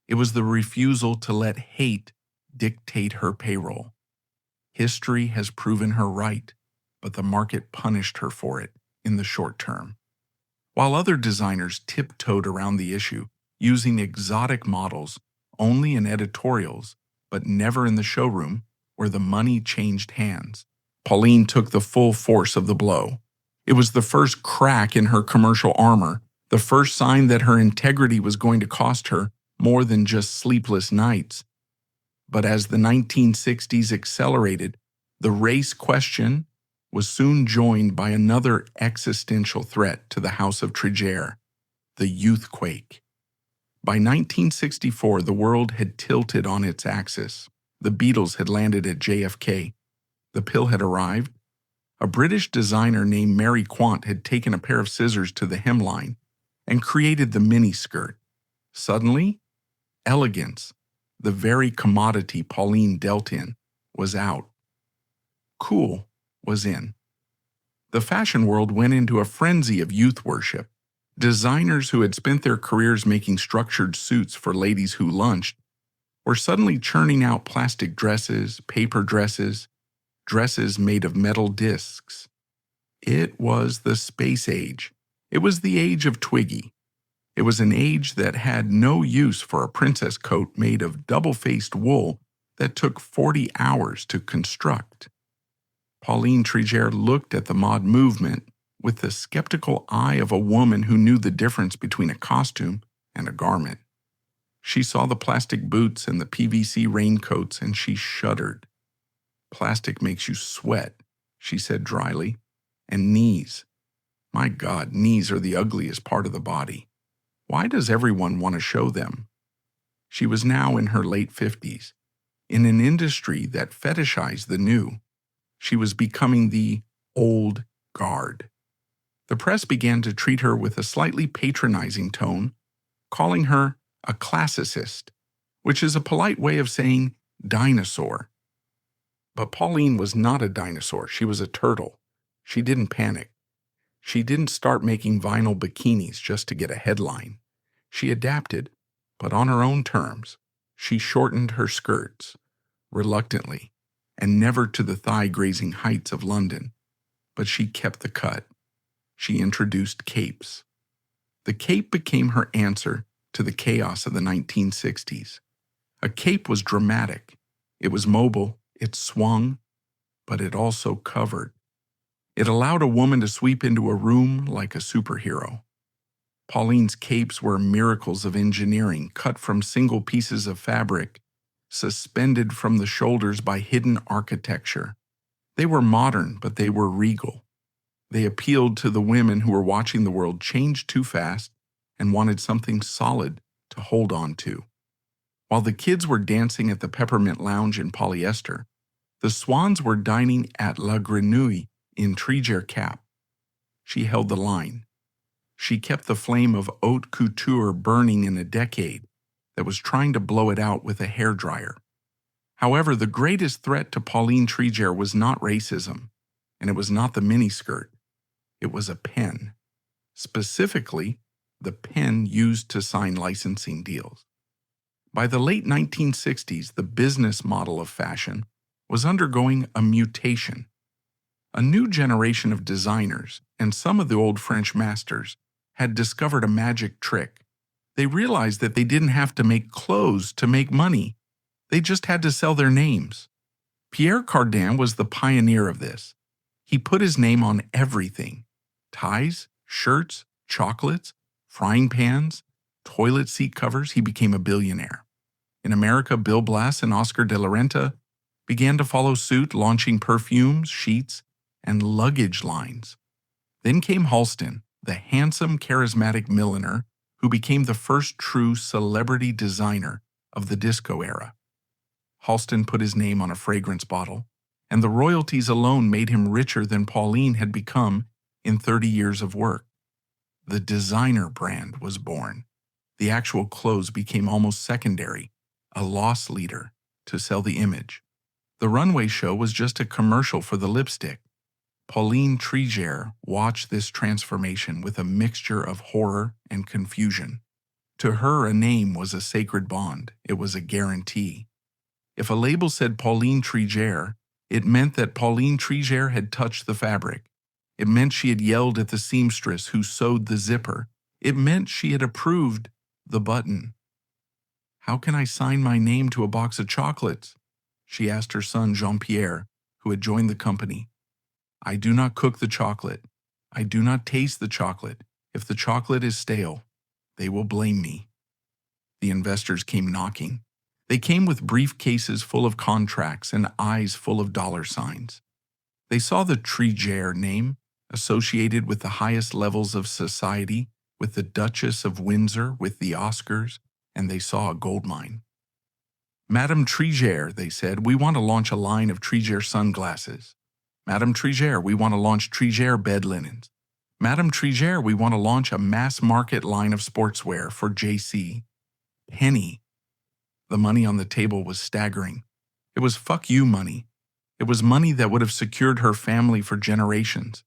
It was the refusal to let hate dictate her payroll. History has proven her right, but the market punished her for it in the short term. While other designers tiptoed around the issue, using exotic models only in editorials, but never in the showroom where the money changed hands, Pauline took the full force of the blow. It was the first crack in her commercial armor, the first sign that her integrity was going to cost her more than just sleepless nights. But as the 1960s accelerated, the race question was soon joined by another existential threat to the House of Trigère, the youthquake. By 1964, the world had tilted on its axis. The Beatles had landed at JFK. The pill had arrived. A British designer named Mary Quant had taken a pair of scissors to the hemline and created the miniskirt. Suddenly, elegance, the very commodity Pauline dealt in, was out. Cool was in. The fashion world went into a frenzy of youth worship. Designers who had spent their careers making structured suits for ladies who lunched were suddenly churning out plastic dresses, paper dresses, dresses made of metal discs. It was the space age. It was the age of Twiggy. It was an age that had no use for a princess coat made of double-faced wool that took 40 hours to construct. Pauline Trigère looked at the mod movement with the skeptical eye of a woman who knew the difference between a costume and a garment. She saw the plastic boots and the PVC raincoats, and she shuddered. "Plastic makes you sweat," she said dryly. "And knees. My God, knees are the ugliest part of the body. Why does everyone want to show them?" She was now in her late 50s. In an industry that fetishized the new, she was becoming the old guard. The press began to treat her with a slightly patronizing tone, calling her a classicist, which is a polite way of saying dinosaur. But Pauline was not a dinosaur. She was a turtle. She didn't panic. She didn't start making vinyl bikinis just to get a headline. She adapted, but on her own terms. She shortened her skirts, reluctantly, and never to the thigh-grazing heights of London. But she kept the cut. She introduced capes. The cape became her answer to the chaos of the 1960s. A cape was dramatic. It was mobile, it swung, but it also covered. It allowed a woman to sweep into a room like a superhero. Pauline's capes were miracles of engineering, cut from single pieces of fabric, suspended from the shoulders by hidden architecture. They were modern, but they were regal. They appealed to the women who were watching the world change too fast and wanted something solid to hold on to. While the kids were dancing at the Peppermint Lounge in polyester, the swans were dining at La Grenouille in Trigère cap. She held the line. She kept the flame of haute couture burning in a decade that was trying to blow it out with a hairdryer. However, the greatest threat to Pauline Trigère was not racism, and it was not the miniskirt. It was a pen. Specifically, the pen used to sign licensing deals. By the late 1960s, the business model of fashion was undergoing a mutation. A new generation of designers and some of the old French masters had discovered a magic trick. They realized that they didn't have to make clothes to make money. They just had to sell their names. Pierre Cardin was the pioneer of this. He put his name on everything: ties, shirts, chocolates, frying pans, toilet seat covers. He became a billionaire. In America, Bill Blass and Oscar de la Renta began to follow suit, launching perfumes, sheets, and luggage lines. Then came Halston, the handsome, charismatic milliner who became the first true celebrity designer of the disco era. Halston put his name on a fragrance bottle, and the royalties alone made him richer than Pauline had become in 30 years of work. The designer brand was born. The actual clothes became almost secondary, a loss leader to sell the image. The runway show was just a commercial for the lipstick. Pauline Trigère watched this transformation with a mixture of horror and confusion. To her, a name was a sacred bond. It was a guarantee. If a label said Pauline Trigère, it meant that Pauline Trigère had touched the fabric. It meant she had yelled at the seamstress who sewed the zipper. It meant she had approved the button. "How can I sign my name to a box of chocolates?" she asked her son Jean-Pierre, who had joined the company. "I do not cook the chocolate. I do not taste the chocolate. If the chocolate is stale, they will blame me." The investors came knocking. They came with briefcases full of contracts and eyes full of dollar signs. They saw the Trigère name associated with the highest levels of society, with the Duchess of Windsor, with the Oscars, and they saw a gold mine. "Madame Trigère," they said, "we want to launch a line of Trigère sunglasses. Madame Trigère, we want to launch Trigère bed linens. Madame Trigère, we want to launch a mass market line of sportswear for JC. Penny." The money on the table was staggering. It was fuck you money. It was money that would have secured her family for generations.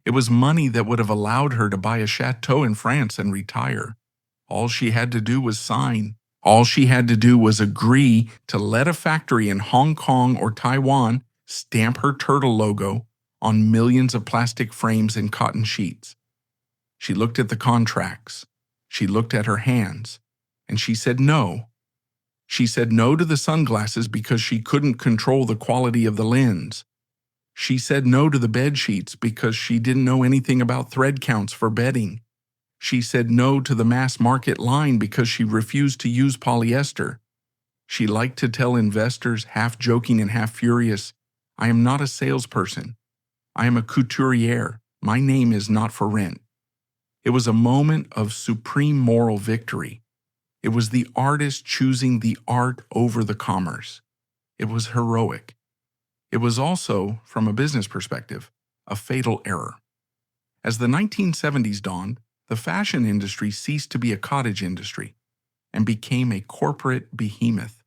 It was money that would have allowed her to buy a chateau in France and retire. All she had to do was sign. All she had to do was agree to let a factory in Hong Kong or Taiwan stamp her turtle logo on millions of plastic frames and cotton sheets. She looked at the contracts. She looked at her hands, and she said no. She said no to the sunglasses because she couldn't control the quality of the lens. She said no to the bed sheets because she didn't know anything about thread counts for bedding. She said no to the mass market line because she refused to use polyester. She liked to tell investors, half joking and half furious, "I am not a salesperson. I am a couturière. My name is not for rent." It was a moment of supreme moral victory. It was the artist choosing the art over the commerce. It was heroic. It was also, from a business perspective, a fatal error. As the 1970s dawned, the fashion industry ceased to be a cottage industry and became a corporate behemoth.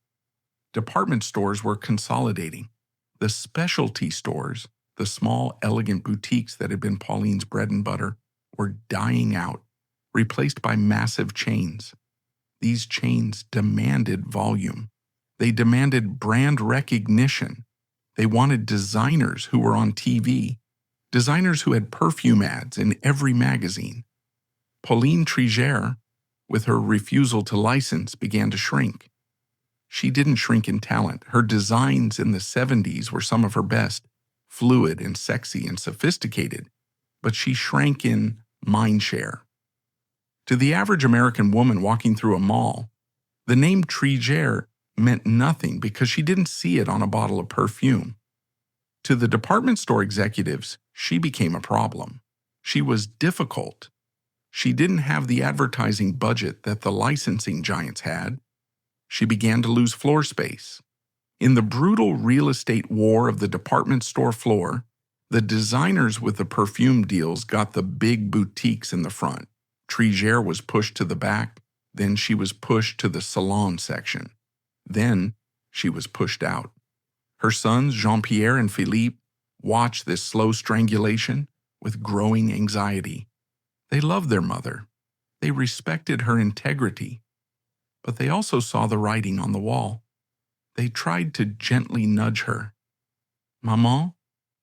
Department stores were consolidating. The specialty stores, the small, elegant boutiques that had been Pauline's bread and butter, were dying out, replaced by massive chains. These chains demanded volume. They demanded brand recognition. They wanted designers who were on TV, designers who had perfume ads in every magazine. Pauline Trigère, with her refusal to license, began to shrink. She didn't shrink in talent. Her designs in the 70s were some of her best, fluid and sexy and sophisticated, but she shrank in mind share. To the average American woman walking through a mall, the name Trigère meant nothing because she didn't see it on a bottle of perfume. To the department store executives, she became a problem. She was difficult. She didn't have the advertising budget that the licensing giants had. She began to lose floor space. In the brutal real estate war of the department store floor, the designers with the perfume deals got the big boutiques in the front. Trigère was pushed to the back. Then she was pushed to the salon section. Then she was pushed out. Her sons, Jean-Pierre and Philippe, watched this slow strangulation with growing anxiety. They loved their mother. They respected her integrity. But they also saw the writing on the wall. They tried to gently nudge her. "Maman,"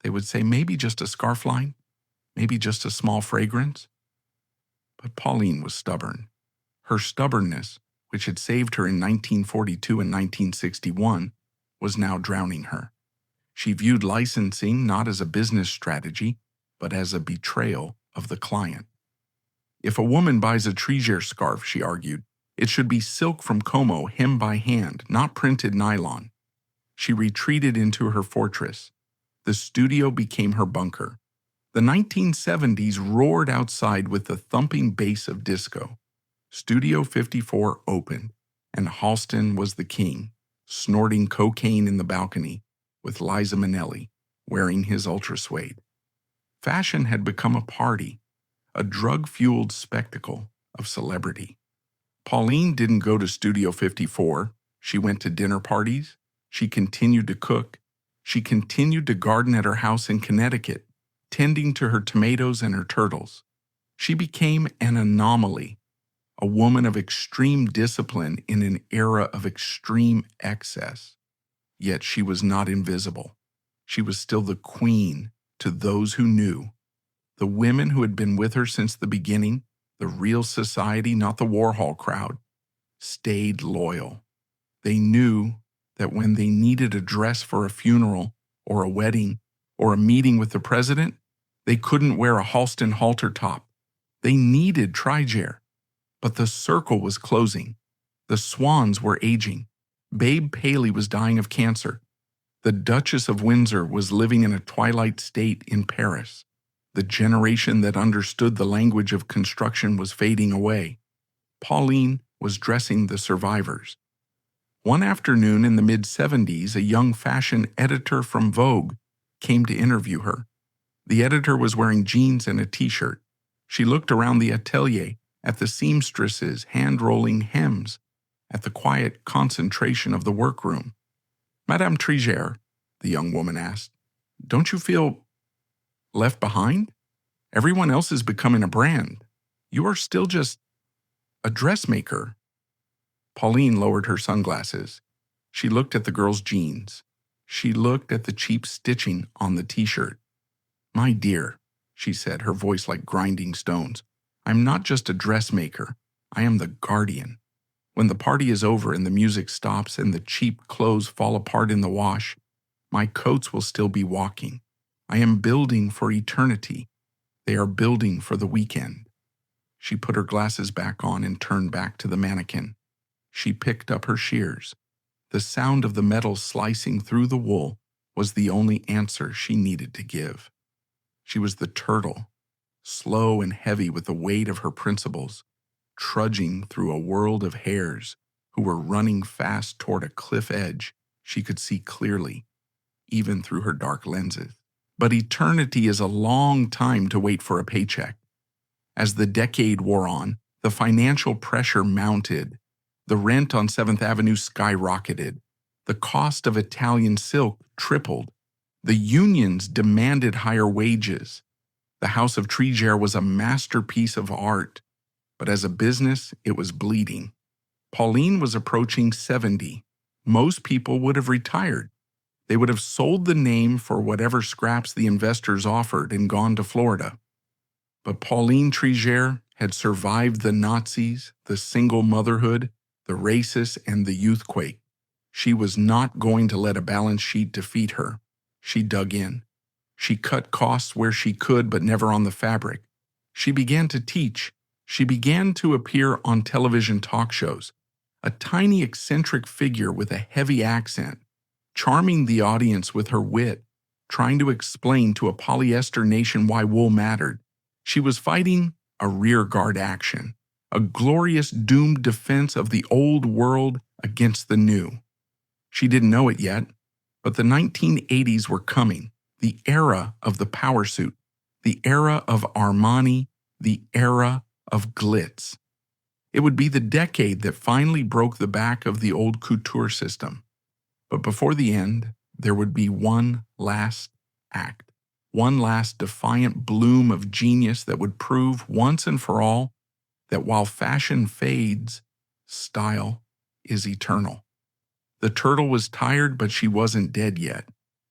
they would say, "maybe just a scarf line, maybe just a small fragrance." But Pauline was stubborn. Her stubbornness, which had saved her in 1942 and 1961, was now drowning her. She viewed licensing not as a business strategy, but as a betrayal of the client. If a woman buys a Trigère scarf, she argued, it should be silk from Como hemmed by hand, not printed nylon. She retreated into her fortress. The studio became her bunker. The 1970s roared outside with the thumping bass of disco. Studio 54 opened, and Halston was the king, snorting cocaine in the balcony, with Liza Minnelli wearing his ultra suede. Fashion had become a party, a drug-fueled spectacle of celebrity. Pauline didn't go to Studio 54. She went to dinner parties. She continued to cook. She continued to garden at her house in Connecticut, tending to her tomatoes and her turtles. She became an anomaly, a woman of extreme discipline in an era of extreme excess. Yet she was not invisible. She was still the queen to those who knew. The women who had been with her since the beginning, the real society, not the Warhol crowd, stayed loyal. They knew that when they needed a dress for a funeral or a wedding or a meeting with the president, they couldn't wear a Halston halter top. They needed Trigère. But the circle was closing. The Swans were aging. Babe Paley was dying of cancer. The Duchess of Windsor was living in a twilight state in Paris. The generation that understood the language of construction was fading away. Pauline was dressing the survivors. One afternoon in the mid-70s, a young fashion editor from Vogue came to interview her. The editor was wearing jeans and a t-shirt. She looked around the atelier, at the seamstresses hand-rolling hems, at the quiet concentration of the workroom. "Madame Trigère," the young woman asked, "don't you feel left behind? Everyone else is becoming a brand. You are still just a dressmaker." Pauline lowered her sunglasses. She looked at the girl's jeans. She looked at the cheap stitching on the t-shirt. "My dear," she said, her voice like grinding stones, "I'm not just a dressmaker. I am the guardian. When the party is over and the music stops and the cheap clothes fall apart in the wash, my coats will still be walking. I am building for eternity. They are building for the weekend." She put her glasses back on and turned back to the mannequin. She picked up her shears. The sound of the metal slicing through the wool was the only answer she needed to give. She was the turtle, slow and heavy with the weight of her principles, trudging through a world of hares who were running fast toward a cliff edge she could see clearly, even through her dark lenses. But eternity is a long time to wait for a paycheck. As the decade wore on, the financial pressure mounted. The rent on 7th Avenue skyrocketed. The cost of Italian silk tripled. The unions demanded higher wages. The House of Trigère was a masterpiece of art, but as a business, it was bleeding. Pauline was approaching 70. Most people would have retired. They would have sold the name for whatever scraps the investors offered and gone to Florida. But Pauline Trigère had survived the Nazis, the single motherhood, the racists, and the youthquake. She was not going to let a balance sheet defeat her. She dug in. She cut costs where she could, but never on the fabric. She began to teach. She began to appear on television talk shows, a tiny eccentric figure with a heavy accent, charming the audience with her wit, trying to explain to a polyester nation why wool mattered. She was fighting a rearguard action, a glorious doomed defense of the old world against the new. She didn't know it yet, but the 1980s were coming, the era of the power suit, the era of Armani, the era of glitz. It would be the decade that finally broke the back of the old couture system. But before the end, there would be one last act, one last defiant bloom of genius that would prove once and for all that while fashion fades, style is eternal. The turtle was tired, but she wasn't dead yet,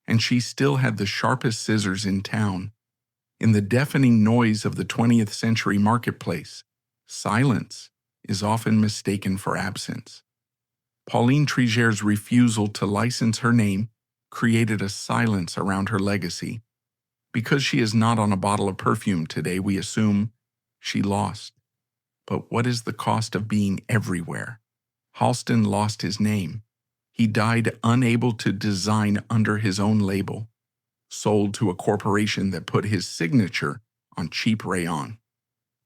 and she still had the sharpest scissors in town. In the deafening noise of the 20th century marketplace, silence is often mistaken for absence. Pauline Trigère's refusal to license her name created a silence around her legacy. Because she is not on a bottle of perfume today, we assume she lost. But what is the cost of being everywhere? Halston lost his name. He died unable to design under his own label, sold to a corporation that put his signature on cheap rayon.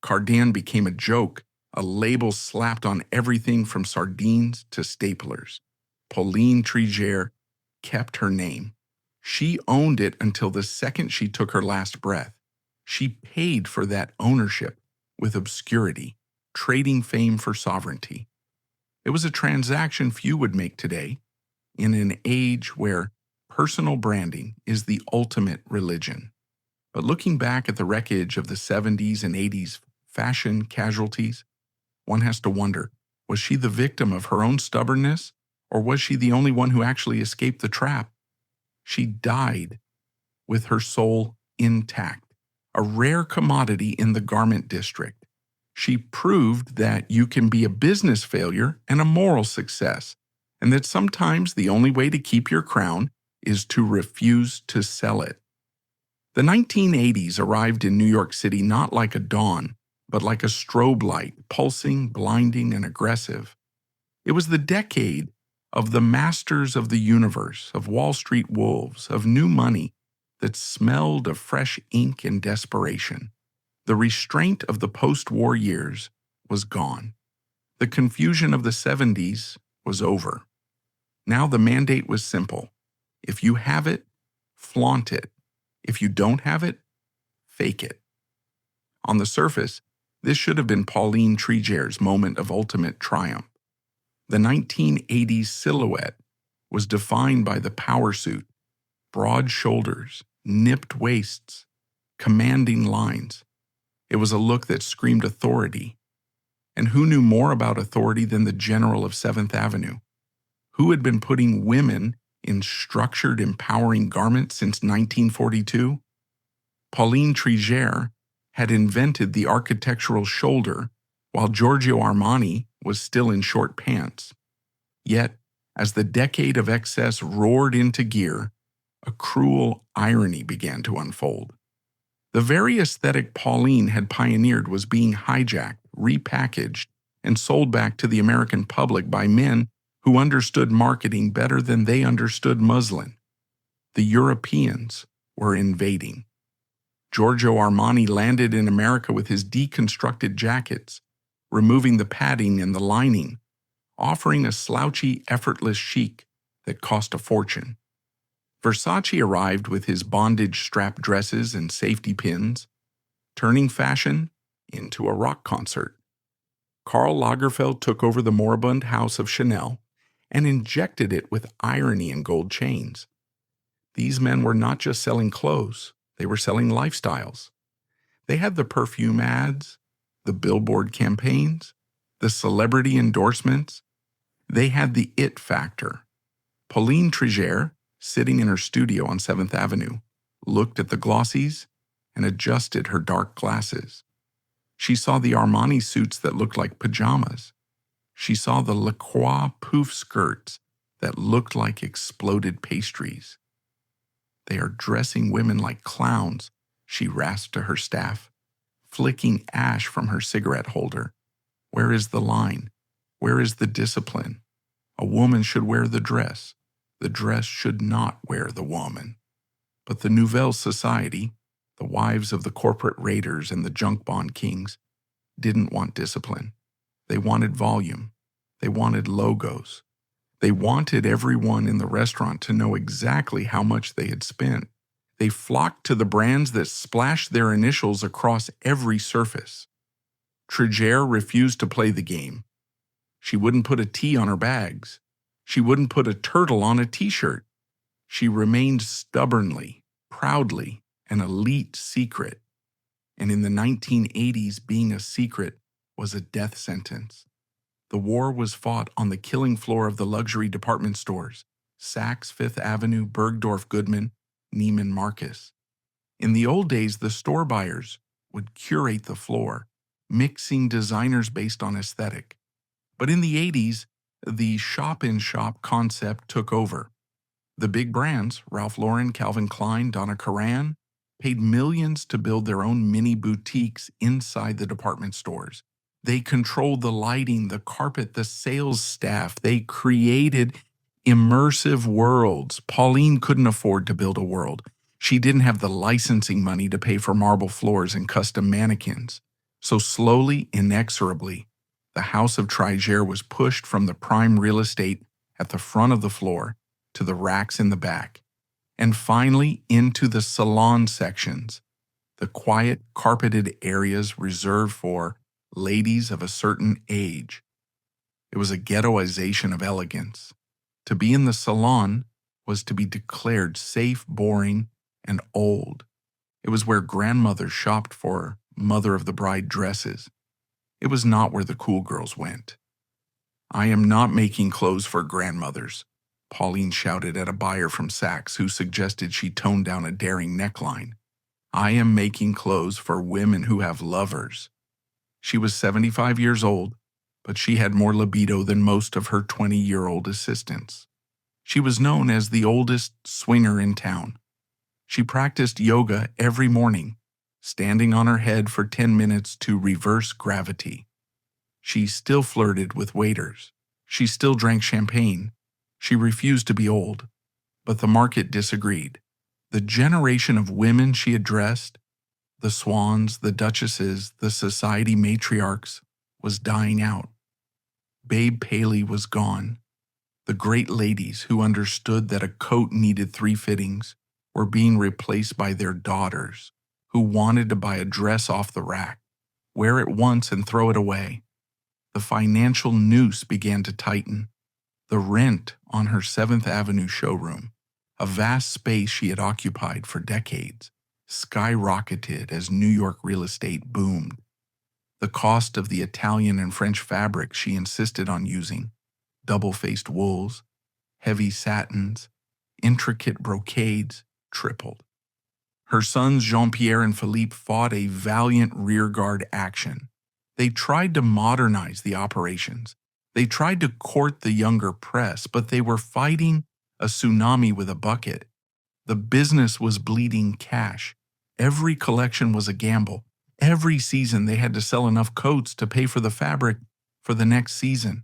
Cardin became a joke, a label slapped on everything from sardines to staplers. Pauline Trigère kept her name. She owned it until the second she took her last breath. She paid for that ownership with obscurity, trading fame for sovereignty. It was a transaction few would make today, in an age where personal branding is the ultimate religion. But looking back at the wreckage of the 70s and 80s fashion casualties, one has to wonder, was she the victim of her own stubbornness, or was she the only one who actually escaped the trap? She died with her soul intact, a rare commodity in the garment district. She proved that you can be a business failure and a moral success, and that sometimes the only way to keep your crown is to refuse to sell it. The 1980s arrived in New York City not like a dawn, but like a strobe light, pulsing, blinding, and aggressive. It was the decade of the masters of the universe, of Wall Street wolves, of new money that smelled of fresh ink and desperation. The restraint of the post-war years was gone. The confusion of the 70s was over. Now the mandate was simple. If you have it, flaunt it. If you don't have it, fake it. On the surface, this should have been Pauline Trigère's moment of ultimate triumph. The 1980s silhouette was defined by the power suit, broad shoulders, nipped waists, commanding lines. It was a look that screamed authority. And who knew more about authority than the general of 7th Avenue? Who had been putting women in structured, empowering garments since 1942? Pauline Trigère had invented the architectural shoulder while Giorgio Armani was still in short pants. Yet, as the decade of excess roared into gear, a cruel irony began to unfold. The very aesthetic Pauline had pioneered was being hijacked, repackaged, and sold back to the American public by men who understood marketing better than they understood muslin. The Europeans were invading. Giorgio Armani landed in America with his deconstructed jackets, removing the padding and the lining, offering a slouchy, effortless chic that cost a fortune. Versace arrived with his bondage-strap dresses and safety pins, turning fashion into a rock concert. Karl Lagerfeld took over the moribund house of Chanel and injected it with irony and gold chains. These men were not just selling clothes, they were selling lifestyles. They had the perfume ads, the billboard campaigns, the celebrity endorsements. They had the it factor. Pauline Trigère, sitting in her studio on 7th Avenue, looked at the glossies and adjusted her dark glasses. She saw the Armani suits that looked like pajamas. She saw the La Croix poof skirts that looked like exploded pastries. They are dressing women like clowns, she rasped to her staff, flicking ash from her cigarette holder. Where is the line? Where is the discipline? A woman should wear the dress. The dress should not wear the woman. But the Nouvelle Society, the wives of the corporate raiders and the junk bond kings, didn't want discipline. They wanted volume. They wanted logos. They wanted everyone in the restaurant to know exactly how much they had spent. They flocked to the brands that splashed their initials across every surface. Trigère refused to play the game. She wouldn't put a T on her bags. She wouldn't put a turtle on a t-shirt. She remained stubbornly, proudly, an elite secret. And in the 1980s, being a secret was a death sentence. The war was fought on the killing floor of the luxury department stores, Saks Fifth Avenue, Bergdorf Goodman, Neiman Marcus. In the old days, the store buyers would curate the floor, mixing designers based on aesthetic. But in the 80s, the shop-in-shop concept took over. The big brands, Ralph Lauren, Calvin Klein, Donna Karan, paid millions to build their own mini boutiques inside the department stores. They controlled the lighting, the carpet, the sales staff. They created immersive worlds. Pauline couldn't afford to build a world. She didn't have the licensing money to pay for marble floors and custom mannequins. So slowly, inexorably, the house of Trigère was pushed from the prime real estate at the front of the floor to the racks in the back, and finally into the salon sections, the quiet, carpeted areas reserved for ladies of a certain age. It was a ghettoization of elegance. To be in the salon was to be declared safe, boring, and old. It was where grandmothers shopped for mother of the bride dresses. It was not where the cool girls went. "I am not making clothes for grandmothers," Pauline shouted at a buyer from Saks who suggested she tone down a daring neckline. "I am making clothes for women who have lovers." She was 75 years old, but she had more libido than most of her 20-year-old assistants. She was known as the oldest swinger in town. She practiced yoga every morning, standing on her head for 10 minutes to reverse gravity. She still flirted with waiters. She still drank champagne. She refused to be old, but the market disagreed. The generation of women she addressed, the swans, the duchesses, the society matriarchs, was dying out. Babe Paley was gone. The great ladies who understood that a coat needed 3 fittings were being replaced by their daughters, who wanted to buy a dress off the rack, wear it once and throw it away. The financial noose began to tighten. The rent on her 7th Avenue showroom, a vast space she had occupied for decades, skyrocketed as New York real estate boomed. The cost of the Italian and French fabrics she insisted on using, double-faced wools, heavy satins, intricate brocades, tripled. Her sons Jean-Pierre and Philippe fought a valiant rearguard action. They tried to modernize the operations. They tried to court the younger press, but they were fighting a tsunami with a bucket. The business was bleeding cash. Every collection was a gamble. Every season they had to sell enough coats to pay for the fabric for the next season.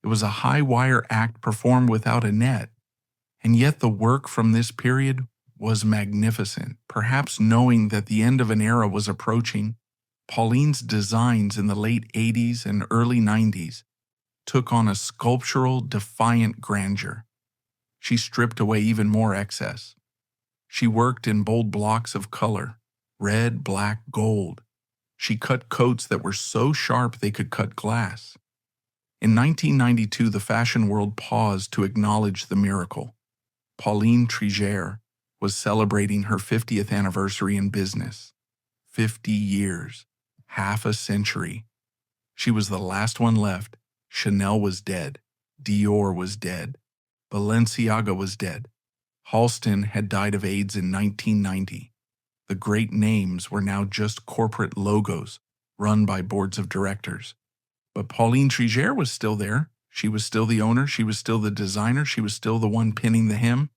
It was a high-wire act performed without a net. And yet the work from this period was magnificent. Perhaps knowing that the end of an era was approaching, Pauline's designs in the late 80s and early 90s took on a sculptural, defiant grandeur. She stripped away even more excess. She worked in bold blocks of color, red, black, gold. She cut coats that were so sharp they could cut glass. In 1992, the fashion world paused to acknowledge the miracle. Pauline Trigère was celebrating her 50th anniversary in business. 50 years, half a century. She was the last one left. Chanel was dead. Dior was dead. Balenciaga was dead. Halston had died of AIDS in 1990. The great names were now just corporate logos run by boards of directors. But Pauline Trigère was still there. She was still the owner. She was still the designer. She was still the one pinning the hem.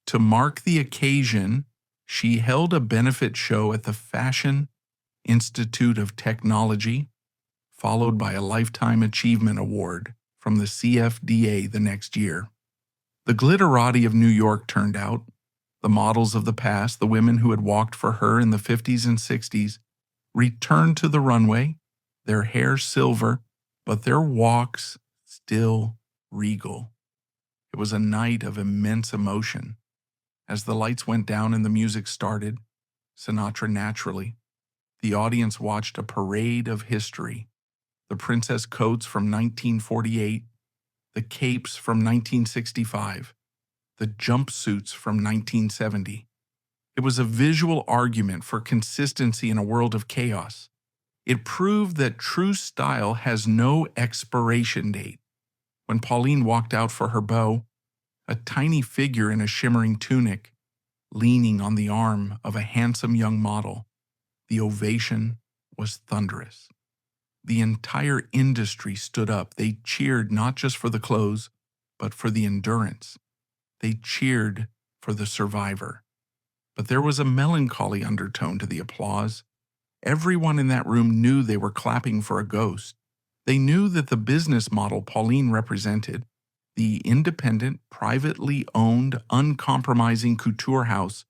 To mark the occasion, she held a benefit show at the Fashion Institute of Technology, followed by a Lifetime Achievement Award from the CFDA the next year. The glitterati of New York turned out. The models of the past, the women who had walked for her in the 50s and 60s, returned to the runway, their hair silver, but their walks still regal. It was a night of immense emotion. As the lights went down and the music started, Sinatra naturally, The audience watched a parade of history. The princess coats from 1948, the capes from 1965, the jumpsuits from 1970. It was a visual argument for consistency in a world of chaos. It proved that true style has no expiration date. When Pauline walked out for her beau, a tiny figure in a shimmering tunic, leaning on the arm of a handsome young model, the ovation was thunderous. The entire industry stood up. They cheered not just for the clothes, but for the endurance. They cheered for the survivor. But there was a melancholy undertone to the applause. Everyone in that room knew they were clapping for a ghost. They knew that the business model Pauline represented, the independent, privately owned, uncompromising couture house,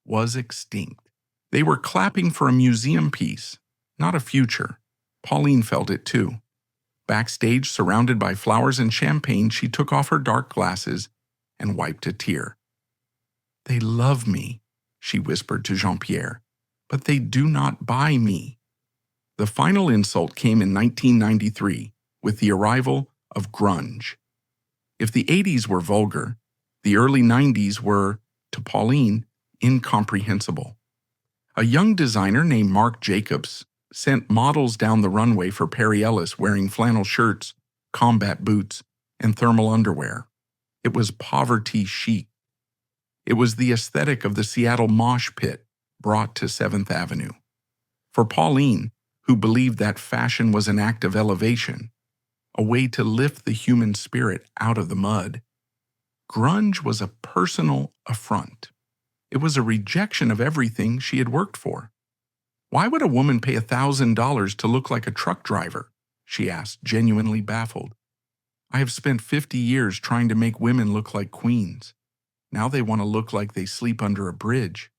was extinct. They were clapping for a museum piece, not a future. Pauline felt it too. Backstage, surrounded by flowers and champagne, she took off her dark glasses and wiped a tear. "They love me," she whispered to Jean-Pierre, "but they do not buy me." The final insult came in 1993 with the arrival of grunge. If the 80s were vulgar, the early 90s were, to Pauline, incomprehensible. A young designer named Marc Jacobs sent models down the runway for Perry Ellis wearing flannel shirts, combat boots, and thermal underwear. It was poverty chic. It was the aesthetic of the Seattle mosh pit brought to 7th Avenue. For Pauline, who believed that fashion was an act of elevation, a way to lift the human spirit out of the mud, grunge was a personal affront. It was a rejection of everything she had worked for. "Why would a woman pay $1,000 to look like a truck driver?" she asked, genuinely baffled. "I have spent 50 years trying to make women look like queens. Now they want to look like they sleep under a bridge."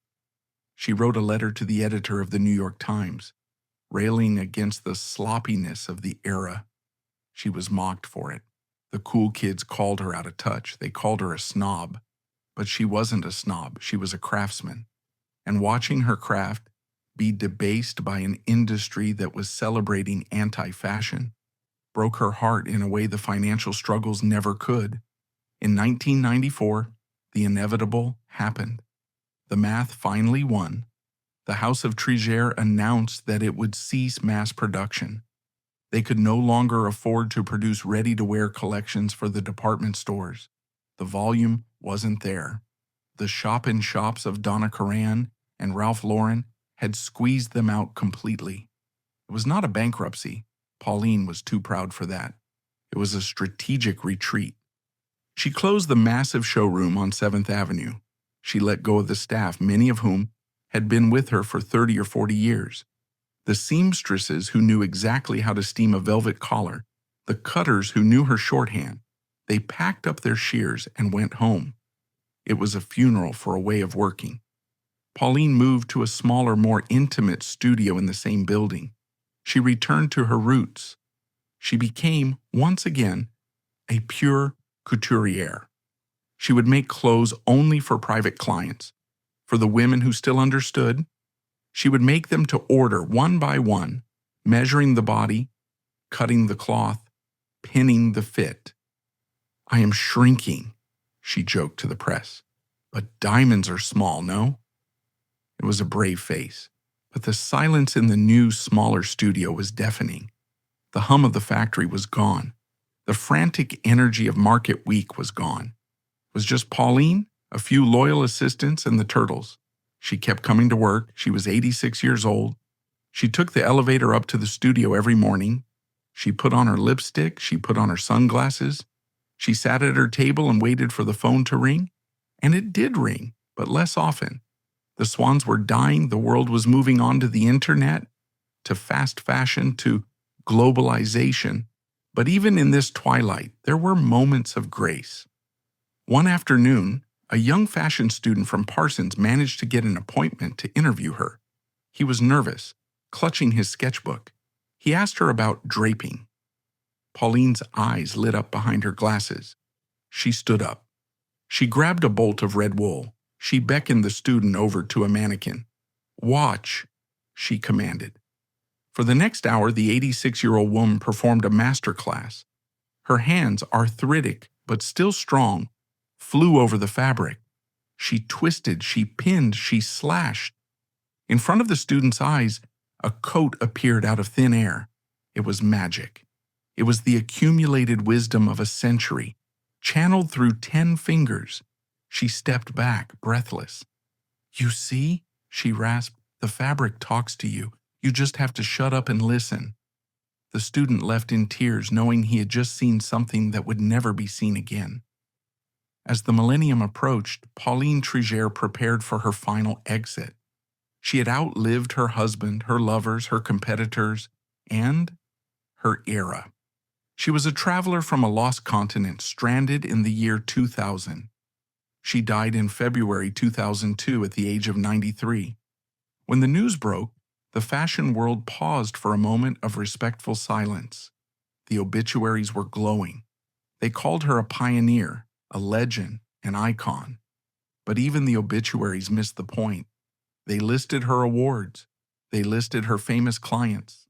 She wrote a letter to the editor of the New York Times, railing against the sloppiness of the era. She was mocked for it. The cool kids called her out of touch. They called her a snob. But she wasn't a snob. She was a craftsman. And watching her craft be debased by an industry that was celebrating anti-fashion broke her heart in a way the financial struggles never could. In 1994, the inevitable happened. The math finally won. The House of Trigère announced that it would cease mass production. They could no longer afford to produce ready-to-wear collections for the department stores. The volume wasn't there. The shop-in-shops of Donna Karan and Ralph Lauren had squeezed them out completely. It was not a bankruptcy. Pauline was too proud for that. It was a strategic retreat. She closed the massive showroom on 7th Avenue. She let go of the staff, many of whom had been with her for 30 or 40 years. The seamstresses who knew exactly how to steam a velvet collar, the cutters who knew her shorthand. They packed up their shears and went home. It was a funeral for a way of working. Pauline moved to a smaller, more intimate studio in the same building. She returned to her roots. She became, once again, a pure couturière. She would make clothes only for private clients. For the women who still understood, she would make them to order one by one, measuring the body, cutting the cloth, pinning the fit. "I am shrinking," she joked to the press. "But diamonds are small, no?" It was a brave face, but the silence in the new, smaller studio was deafening. The hum of the factory was gone. The frantic energy of Market Week was gone. It was just Pauline, a few loyal assistants, and the turtles. She kept coming to work. She was 86 years old. She took the elevator up to the studio every morning. She put on her lipstick. She put on her sunglasses. She sat at her table and waited for the phone to ring. And it did ring, but less often. The swans were dying. The world was moving on to the internet, to fast fashion, to globalization. But even in this twilight, there were moments of grace. One afternoon, a young fashion student from Parsons managed to get an appointment to interview her. He was nervous, clutching his sketchbook. He asked her about draping. Pauline's eyes lit up behind her glasses. She stood up. She grabbed a bolt of red wool. She beckoned the student over to a mannequin. "Watch." she commanded. For the next hour, the 86-year-old woman performed a master class. Her hands, arthritic but still strong, flew over the fabric. She twisted, she pinned, she slashed. In front of the students' eyes, a coat appeared out of thin air. It was magic. It was the accumulated wisdom of a century, channeled through 10 fingers. She stepped back, breathless. "You see?" she rasped. "The fabric talks to you. You just have to shut up and listen." The student left in tears, knowing he had just seen something that would never be seen again. As the millennium approached, Pauline Trigère prepared for her final exit. She had outlived her husband, her lovers, her competitors, and her era. She was a traveler from a lost continent, stranded in the year 2000. She died in February 2002 at the age of 93. When the news broke, the fashion world paused for a moment of respectful silence. The obituaries were glowing. They called her a pioneer, a legend, an icon. But even the obituaries missed the point. They listed her awards. They listed her famous clients.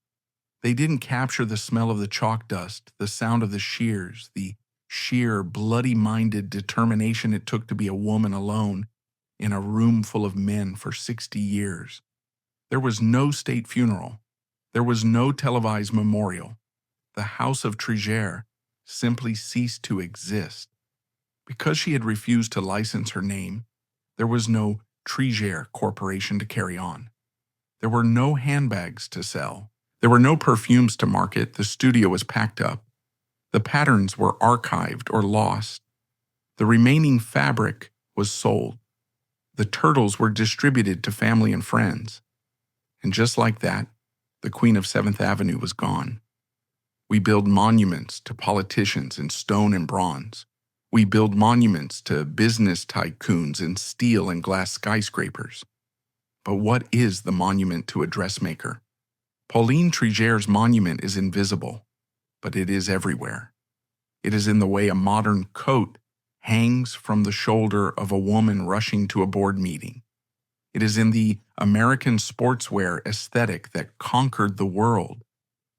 They didn't capture the smell of the chalk dust, the sound of the shears, the sheer, bloody-minded determination it took to be a woman alone in a room full of men for 60 years. There was no state funeral. There was no televised memorial. The House of Trigère simply ceased to exist. Because she had refused to license her name, there was no Trigère Corporation to carry on. There were no handbags to sell. There were no perfumes to market. The studio was packed up. The patterns were archived or lost. The remaining fabric was sold. The turtles were distributed to family and friends. And just like that, the Queen of 7th Avenue was gone. We build monuments to politicians in stone and bronze. We build monuments to business tycoons in steel and glass skyscrapers. But what is the monument to a dressmaker? Pauline Trigère's monument is invisible, but it is everywhere. It is in the way a modern coat hangs from the shoulder of a woman rushing to a board meeting. It is in the American sportswear aesthetic that conquered the world.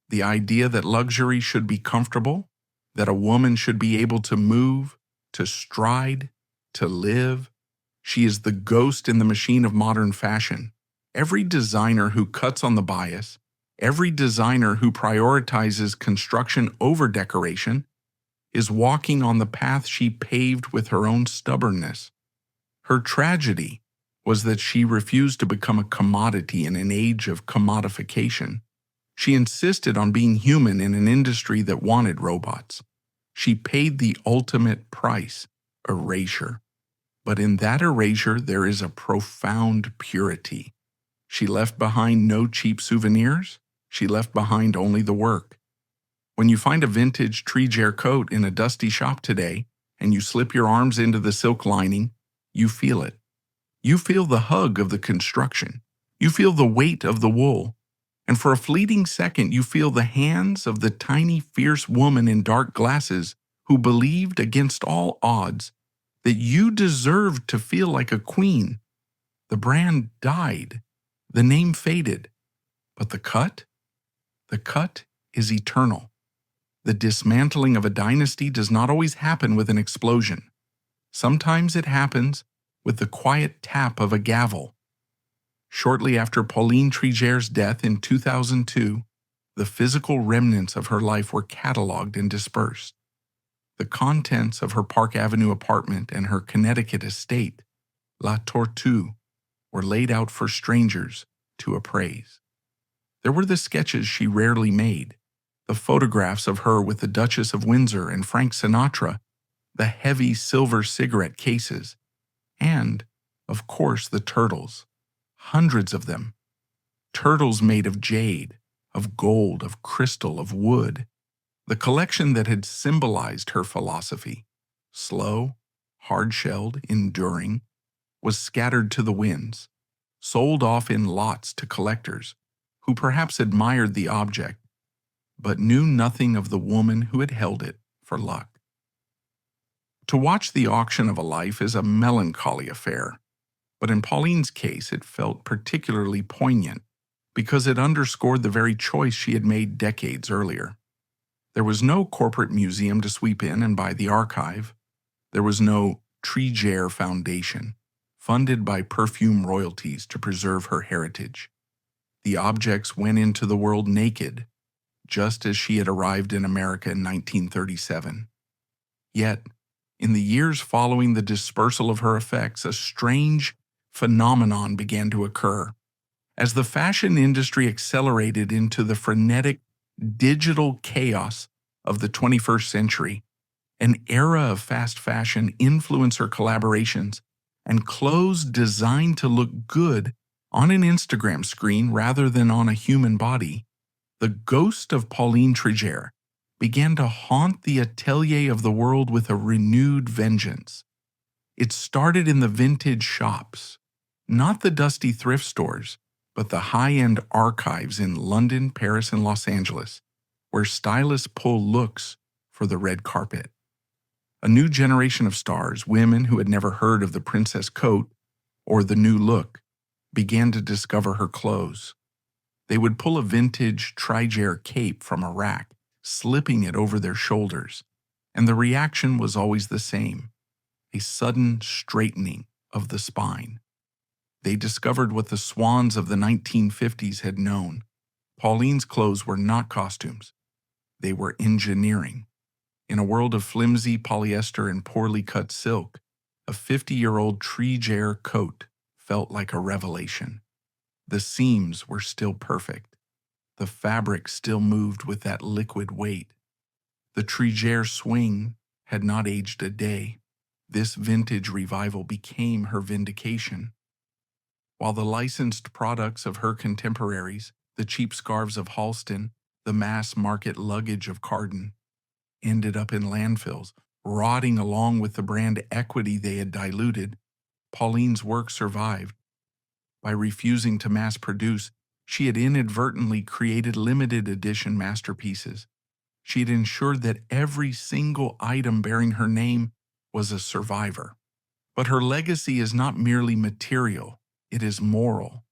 The idea that luxury should be comfortable, that a woman should be able to move, to stride, to live. She is the ghost in the machine of modern fashion. Every designer who cuts on the bias, every designer who prioritizes construction over decoration, is walking on the path she paved with her own stubbornness. Her tragedy was that she refused to become a commodity in an age of commodification. She insisted on being human in an industry that wanted robots. She paid the ultimate price, erasure. But in that erasure, there is a profound purity. She left behind no cheap souvenirs. She left behind only the work. When you find a vintage Trigère coat in a dusty shop today, and you slip your arms into the silk lining, you feel it. You feel the hug of the construction. You feel the weight of the wool. And for a fleeting second, you feel the hands of the tiny, fierce woman in dark glasses who believed against all odds that you deserved to feel like a queen. The brand died. The name faded. But the cut? The cut is eternal. The dismantling of a dynasty does not always happen with an explosion. Sometimes it happens with the quiet tap of a gavel. Shortly after Pauline Trigère's death in 2002, the physical remnants of her life were cataloged and dispersed. The contents of her Park Avenue apartment and her Connecticut estate, La Tortue, were laid out for strangers to appraise. There were the sketches she rarely made, the photographs of her with the Duchess of Windsor and Frank Sinatra, the heavy silver cigarette cases, and, of course, the turtles. Hundreds of them. Turtles made of jade, of gold, of crystal, of wood. The collection that had symbolized her philosophy, slow, hard-shelled, enduring, was scattered to the winds, sold off in lots to collectors who perhaps admired the object, but knew nothing of the woman who had held it for luck. To watch the auction of a life is a melancholy affair, but in Pauline's case it felt particularly poignant. because it underscored the very choice she had made decades earlier. There was no corporate museum to sweep in and buy the archive. There was no Trigère Foundation, funded by perfume royalties to preserve her heritage. The objects went into the world naked, just as she had arrived in America in 1937. Yet, in the years following the dispersal of her effects, a strange phenomenon began to occur. As the fashion industry accelerated into the frenetic digital chaos of the 21st century, an era of fast fashion, influencer collaborations, and clothes designed to look good on an Instagram screen rather than on a human body, the ghost of Pauline Trigère began to haunt the atelier of the world with a renewed vengeance. It started in the vintage shops, not the dusty thrift stores, but the high-end archives in London, Paris, and Los Angeles, where stylists pull looks for the red carpet. A new generation of stars, women who had never heard of the princess coat or the new look, began to discover her clothes. They would pull a vintage Trigère cape from a rack, slipping it over their shoulders, and the reaction was always the same, a sudden straightening of the spine. They discovered what the swans of the 1950s had known. Pauline's clothes were not costumes. They were engineering. In a world of flimsy polyester and poorly cut silk, a 50-year-old Trigère coat felt like a revelation. The seams were still perfect. The fabric still moved with that liquid weight. The Trigère swing had not aged a day. This vintage revival became her vindication. While the licensed products of her contemporaries, the cheap scarves of Halston, the mass-market luggage of Cardin, ended up in landfills, rotting along with the brand equity they had diluted, Pauline's work survived. By refusing to mass-produce, she had inadvertently created limited edition masterpieces. She had ensured that every single item bearing her name was a survivor. But her legacy is not merely material, it is moral.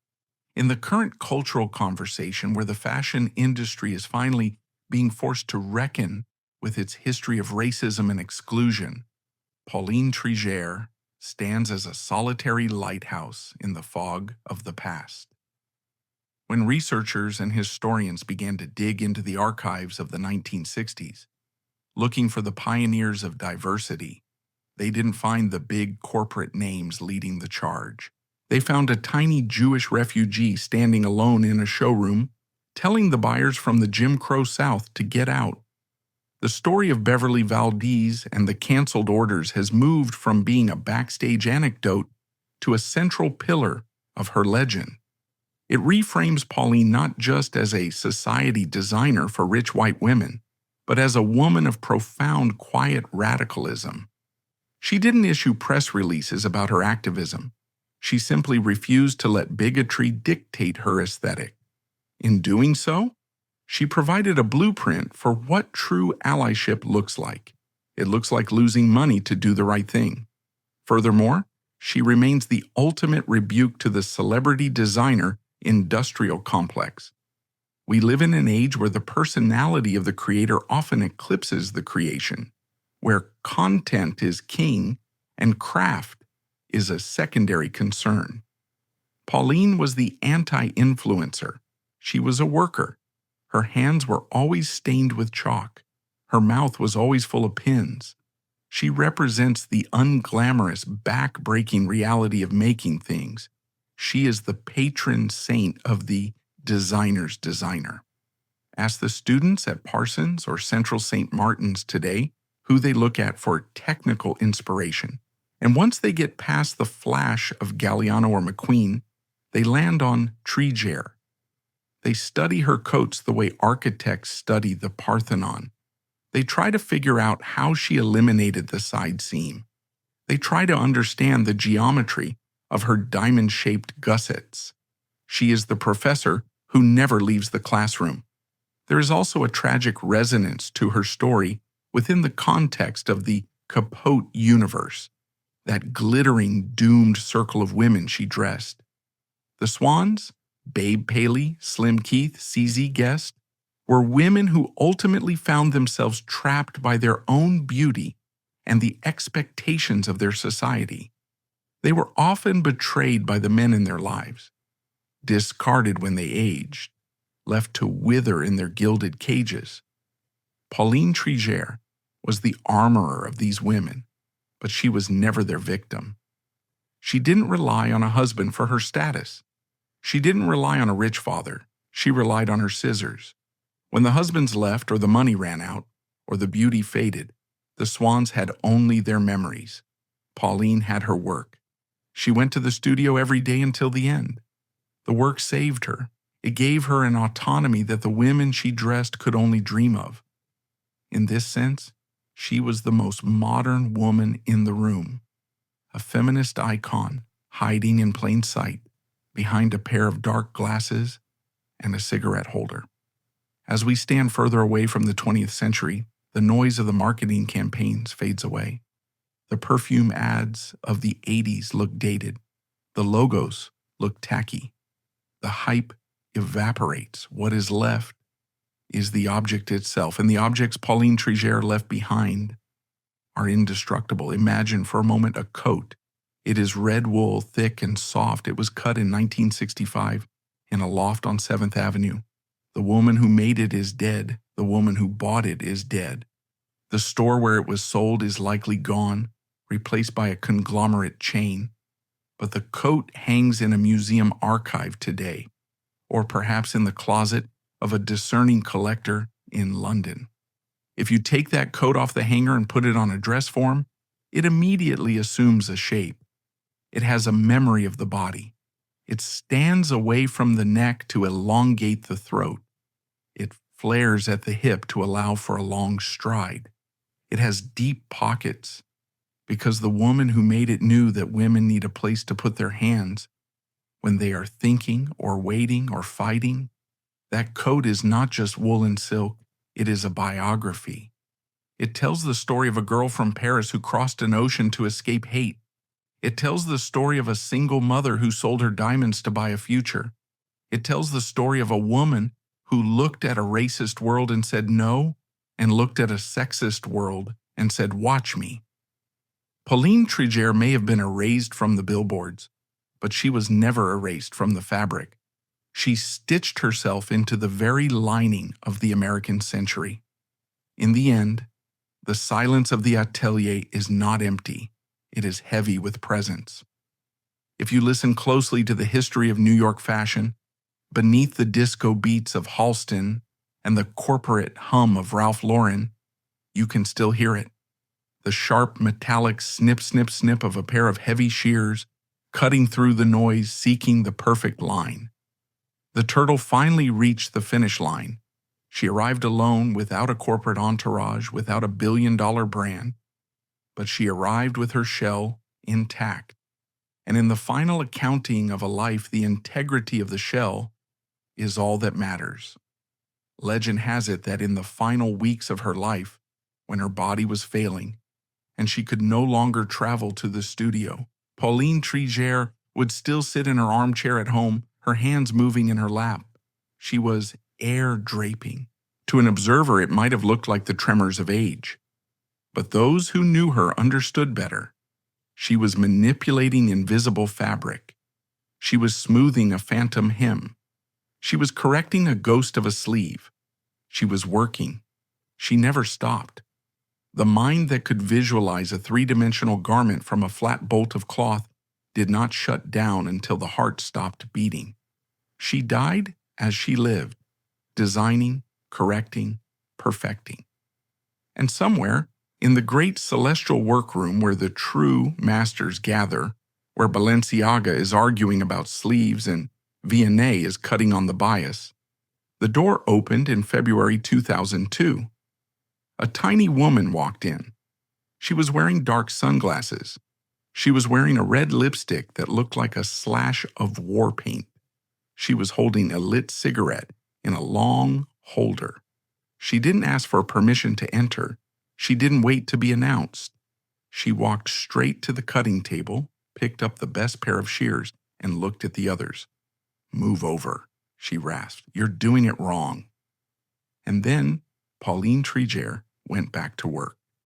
In the current cultural conversation where the fashion industry is finally being forced to reckon with its history of racism and exclusion, Pauline Trigère stands as a solitary lighthouse in the fog of the past. When researchers and historians began to dig into the archives of the 1960s, looking for the pioneers of diversity, they didn't find the big corporate names leading the charge. They found a tiny Jewish refugee standing alone in a showroom, telling the buyers from the Jim Crow South to get out. The story of Beverly Valdez and the canceled orders has moved from being a backstage anecdote to a central pillar of her legend. It reframes Pauline not just as a society designer for rich white women, but as a woman of profound quiet radicalism. She didn't issue press releases about her activism. She simply refused to let bigotry dictate her aesthetic. In doing so, she provided a blueprint for what true allyship looks like. It looks like losing money to do the right thing. Furthermore, she remains the ultimate rebuke to the celebrity designer industrial complex. We live in an age where the personality of the creator often eclipses the creation, where content is king and craft is a secondary concern. Pauline was the anti-influencer. She was a worker. Her hands were always stained with chalk. Her mouth was always full of pins. She represents the unglamorous, back-breaking reality of making things. She is the patron saint of the designer's designer. Ask the students at Parsons or Central St. Martin's today who they look at for technical inspiration. And once they get past the flash of Galliano or McQueen, they land on Trigère. They study her coats the way architects study the Parthenon. They try to figure out how she eliminated the side seam. They try to understand the geometry of her diamond-shaped gussets. She is the professor who never leaves the classroom. There is also a tragic resonance to her story within the context of the Capote universe, that glittering, doomed circle of women she dressed. The swans? Babe Paley, Slim Keith, CZ Guest, were women who ultimately found themselves trapped by their own beauty and the expectations of their society. They were often betrayed by the men in their lives, discarded when they aged, left to wither in their gilded cages. Pauline Trigère was the armorer of these women, but she was never their victim. She didn't rely on a husband for her status. She didn't rely on a rich father. She relied on her scissors. When the husbands left or the money ran out or the beauty faded, the swans had only their memories. Pauline had her work. She went to the studio every day until the end. The work saved her. It gave her an autonomy that the women she dressed could only dream of. In this sense, she was the most modern woman in the room, a feminist icon hiding in plain sight behind a pair of dark glasses and a cigarette holder. As we stand further away from the 20th century, the noise of the marketing campaigns fades away. The perfume ads of the 80s look dated. The logos look tacky. The hype evaporates. What is left is the object itself, and the objects Pauline Trigère left behind are indestructible. Imagine for a moment a coat. It is red wool, thick and soft. It was cut in 1965 in a loft on 7th Avenue. The woman who made it is dead. The woman who bought it is dead. The store where it was sold is likely gone, replaced by a conglomerate chain. But the coat hangs in a museum archive today, or perhaps in the closet of a discerning collector in London. If you take that coat off the hanger and put it on a dress form, it immediately assumes a shape. It has a memory of the body. It stands away from the neck to elongate the throat. It flares at the hip to allow for a long stride. It has deep pockets because the woman who made it knew that women need a place to put their hands when they are thinking or waiting or fighting. That coat is not just wool and silk, it is a biography. It tells the story of a girl from Paris who crossed an ocean to escape hate. It tells the story of a single mother who sold her diamonds to buy a future. It tells the story of a woman who looked at a racist world and said no, and looked at a sexist world and said, "Watch me." Pauline Trigère may have been erased from the billboards, but she was never erased from the fabric. She stitched herself into the very lining of the American century. In the end, the silence of the atelier is not empty. It is heavy with presence. If you listen closely to the history of New York fashion, beneath the disco beats of Halston and the corporate hum of Ralph Lauren, you can still hear it. The sharp metallic snip, snip, snip of a pair of heavy shears cutting through the noise, seeking the perfect line. The turtle finally reached the finish line. She arrived alone, without a corporate entourage, without a billion-dollar brand. But she arrived with her shell intact. And in the final accounting of a life, the integrity of the shell is all that matters. Legend has it that in the final weeks of her life, when her body was failing, and she could no longer travel to the studio, Pauline Trigère would still sit in her armchair at home, her hands moving in her lap. She was air draping. To an observer, it might have looked like the tremors of age. But those who knew her understood better. She was manipulating invisible fabric. She was smoothing a phantom hem. She was correcting a ghost of a sleeve. She was working. She never stopped. The mind that could visualize a three-dimensional garment from a flat bolt of cloth did not shut down until the heart stopped beating. She died as she lived, designing, correcting, perfecting. And somewhere, in the great celestial workroom where the true masters gather, where Balenciaga is arguing about sleeves and Vianney is cutting on the bias, the door opened in February 2002. A tiny woman walked in. She was wearing dark sunglasses. She was wearing a red lipstick that looked like a slash of war paint. She was holding a lit cigarette in a long holder. She didn't ask for permission to enter. She didn't wait to be announced. She walked straight to the cutting table, picked up the best pair of shears, and looked at the others. Move over, she rasped. You're doing it wrong. And then Pauline Trigère went back to work.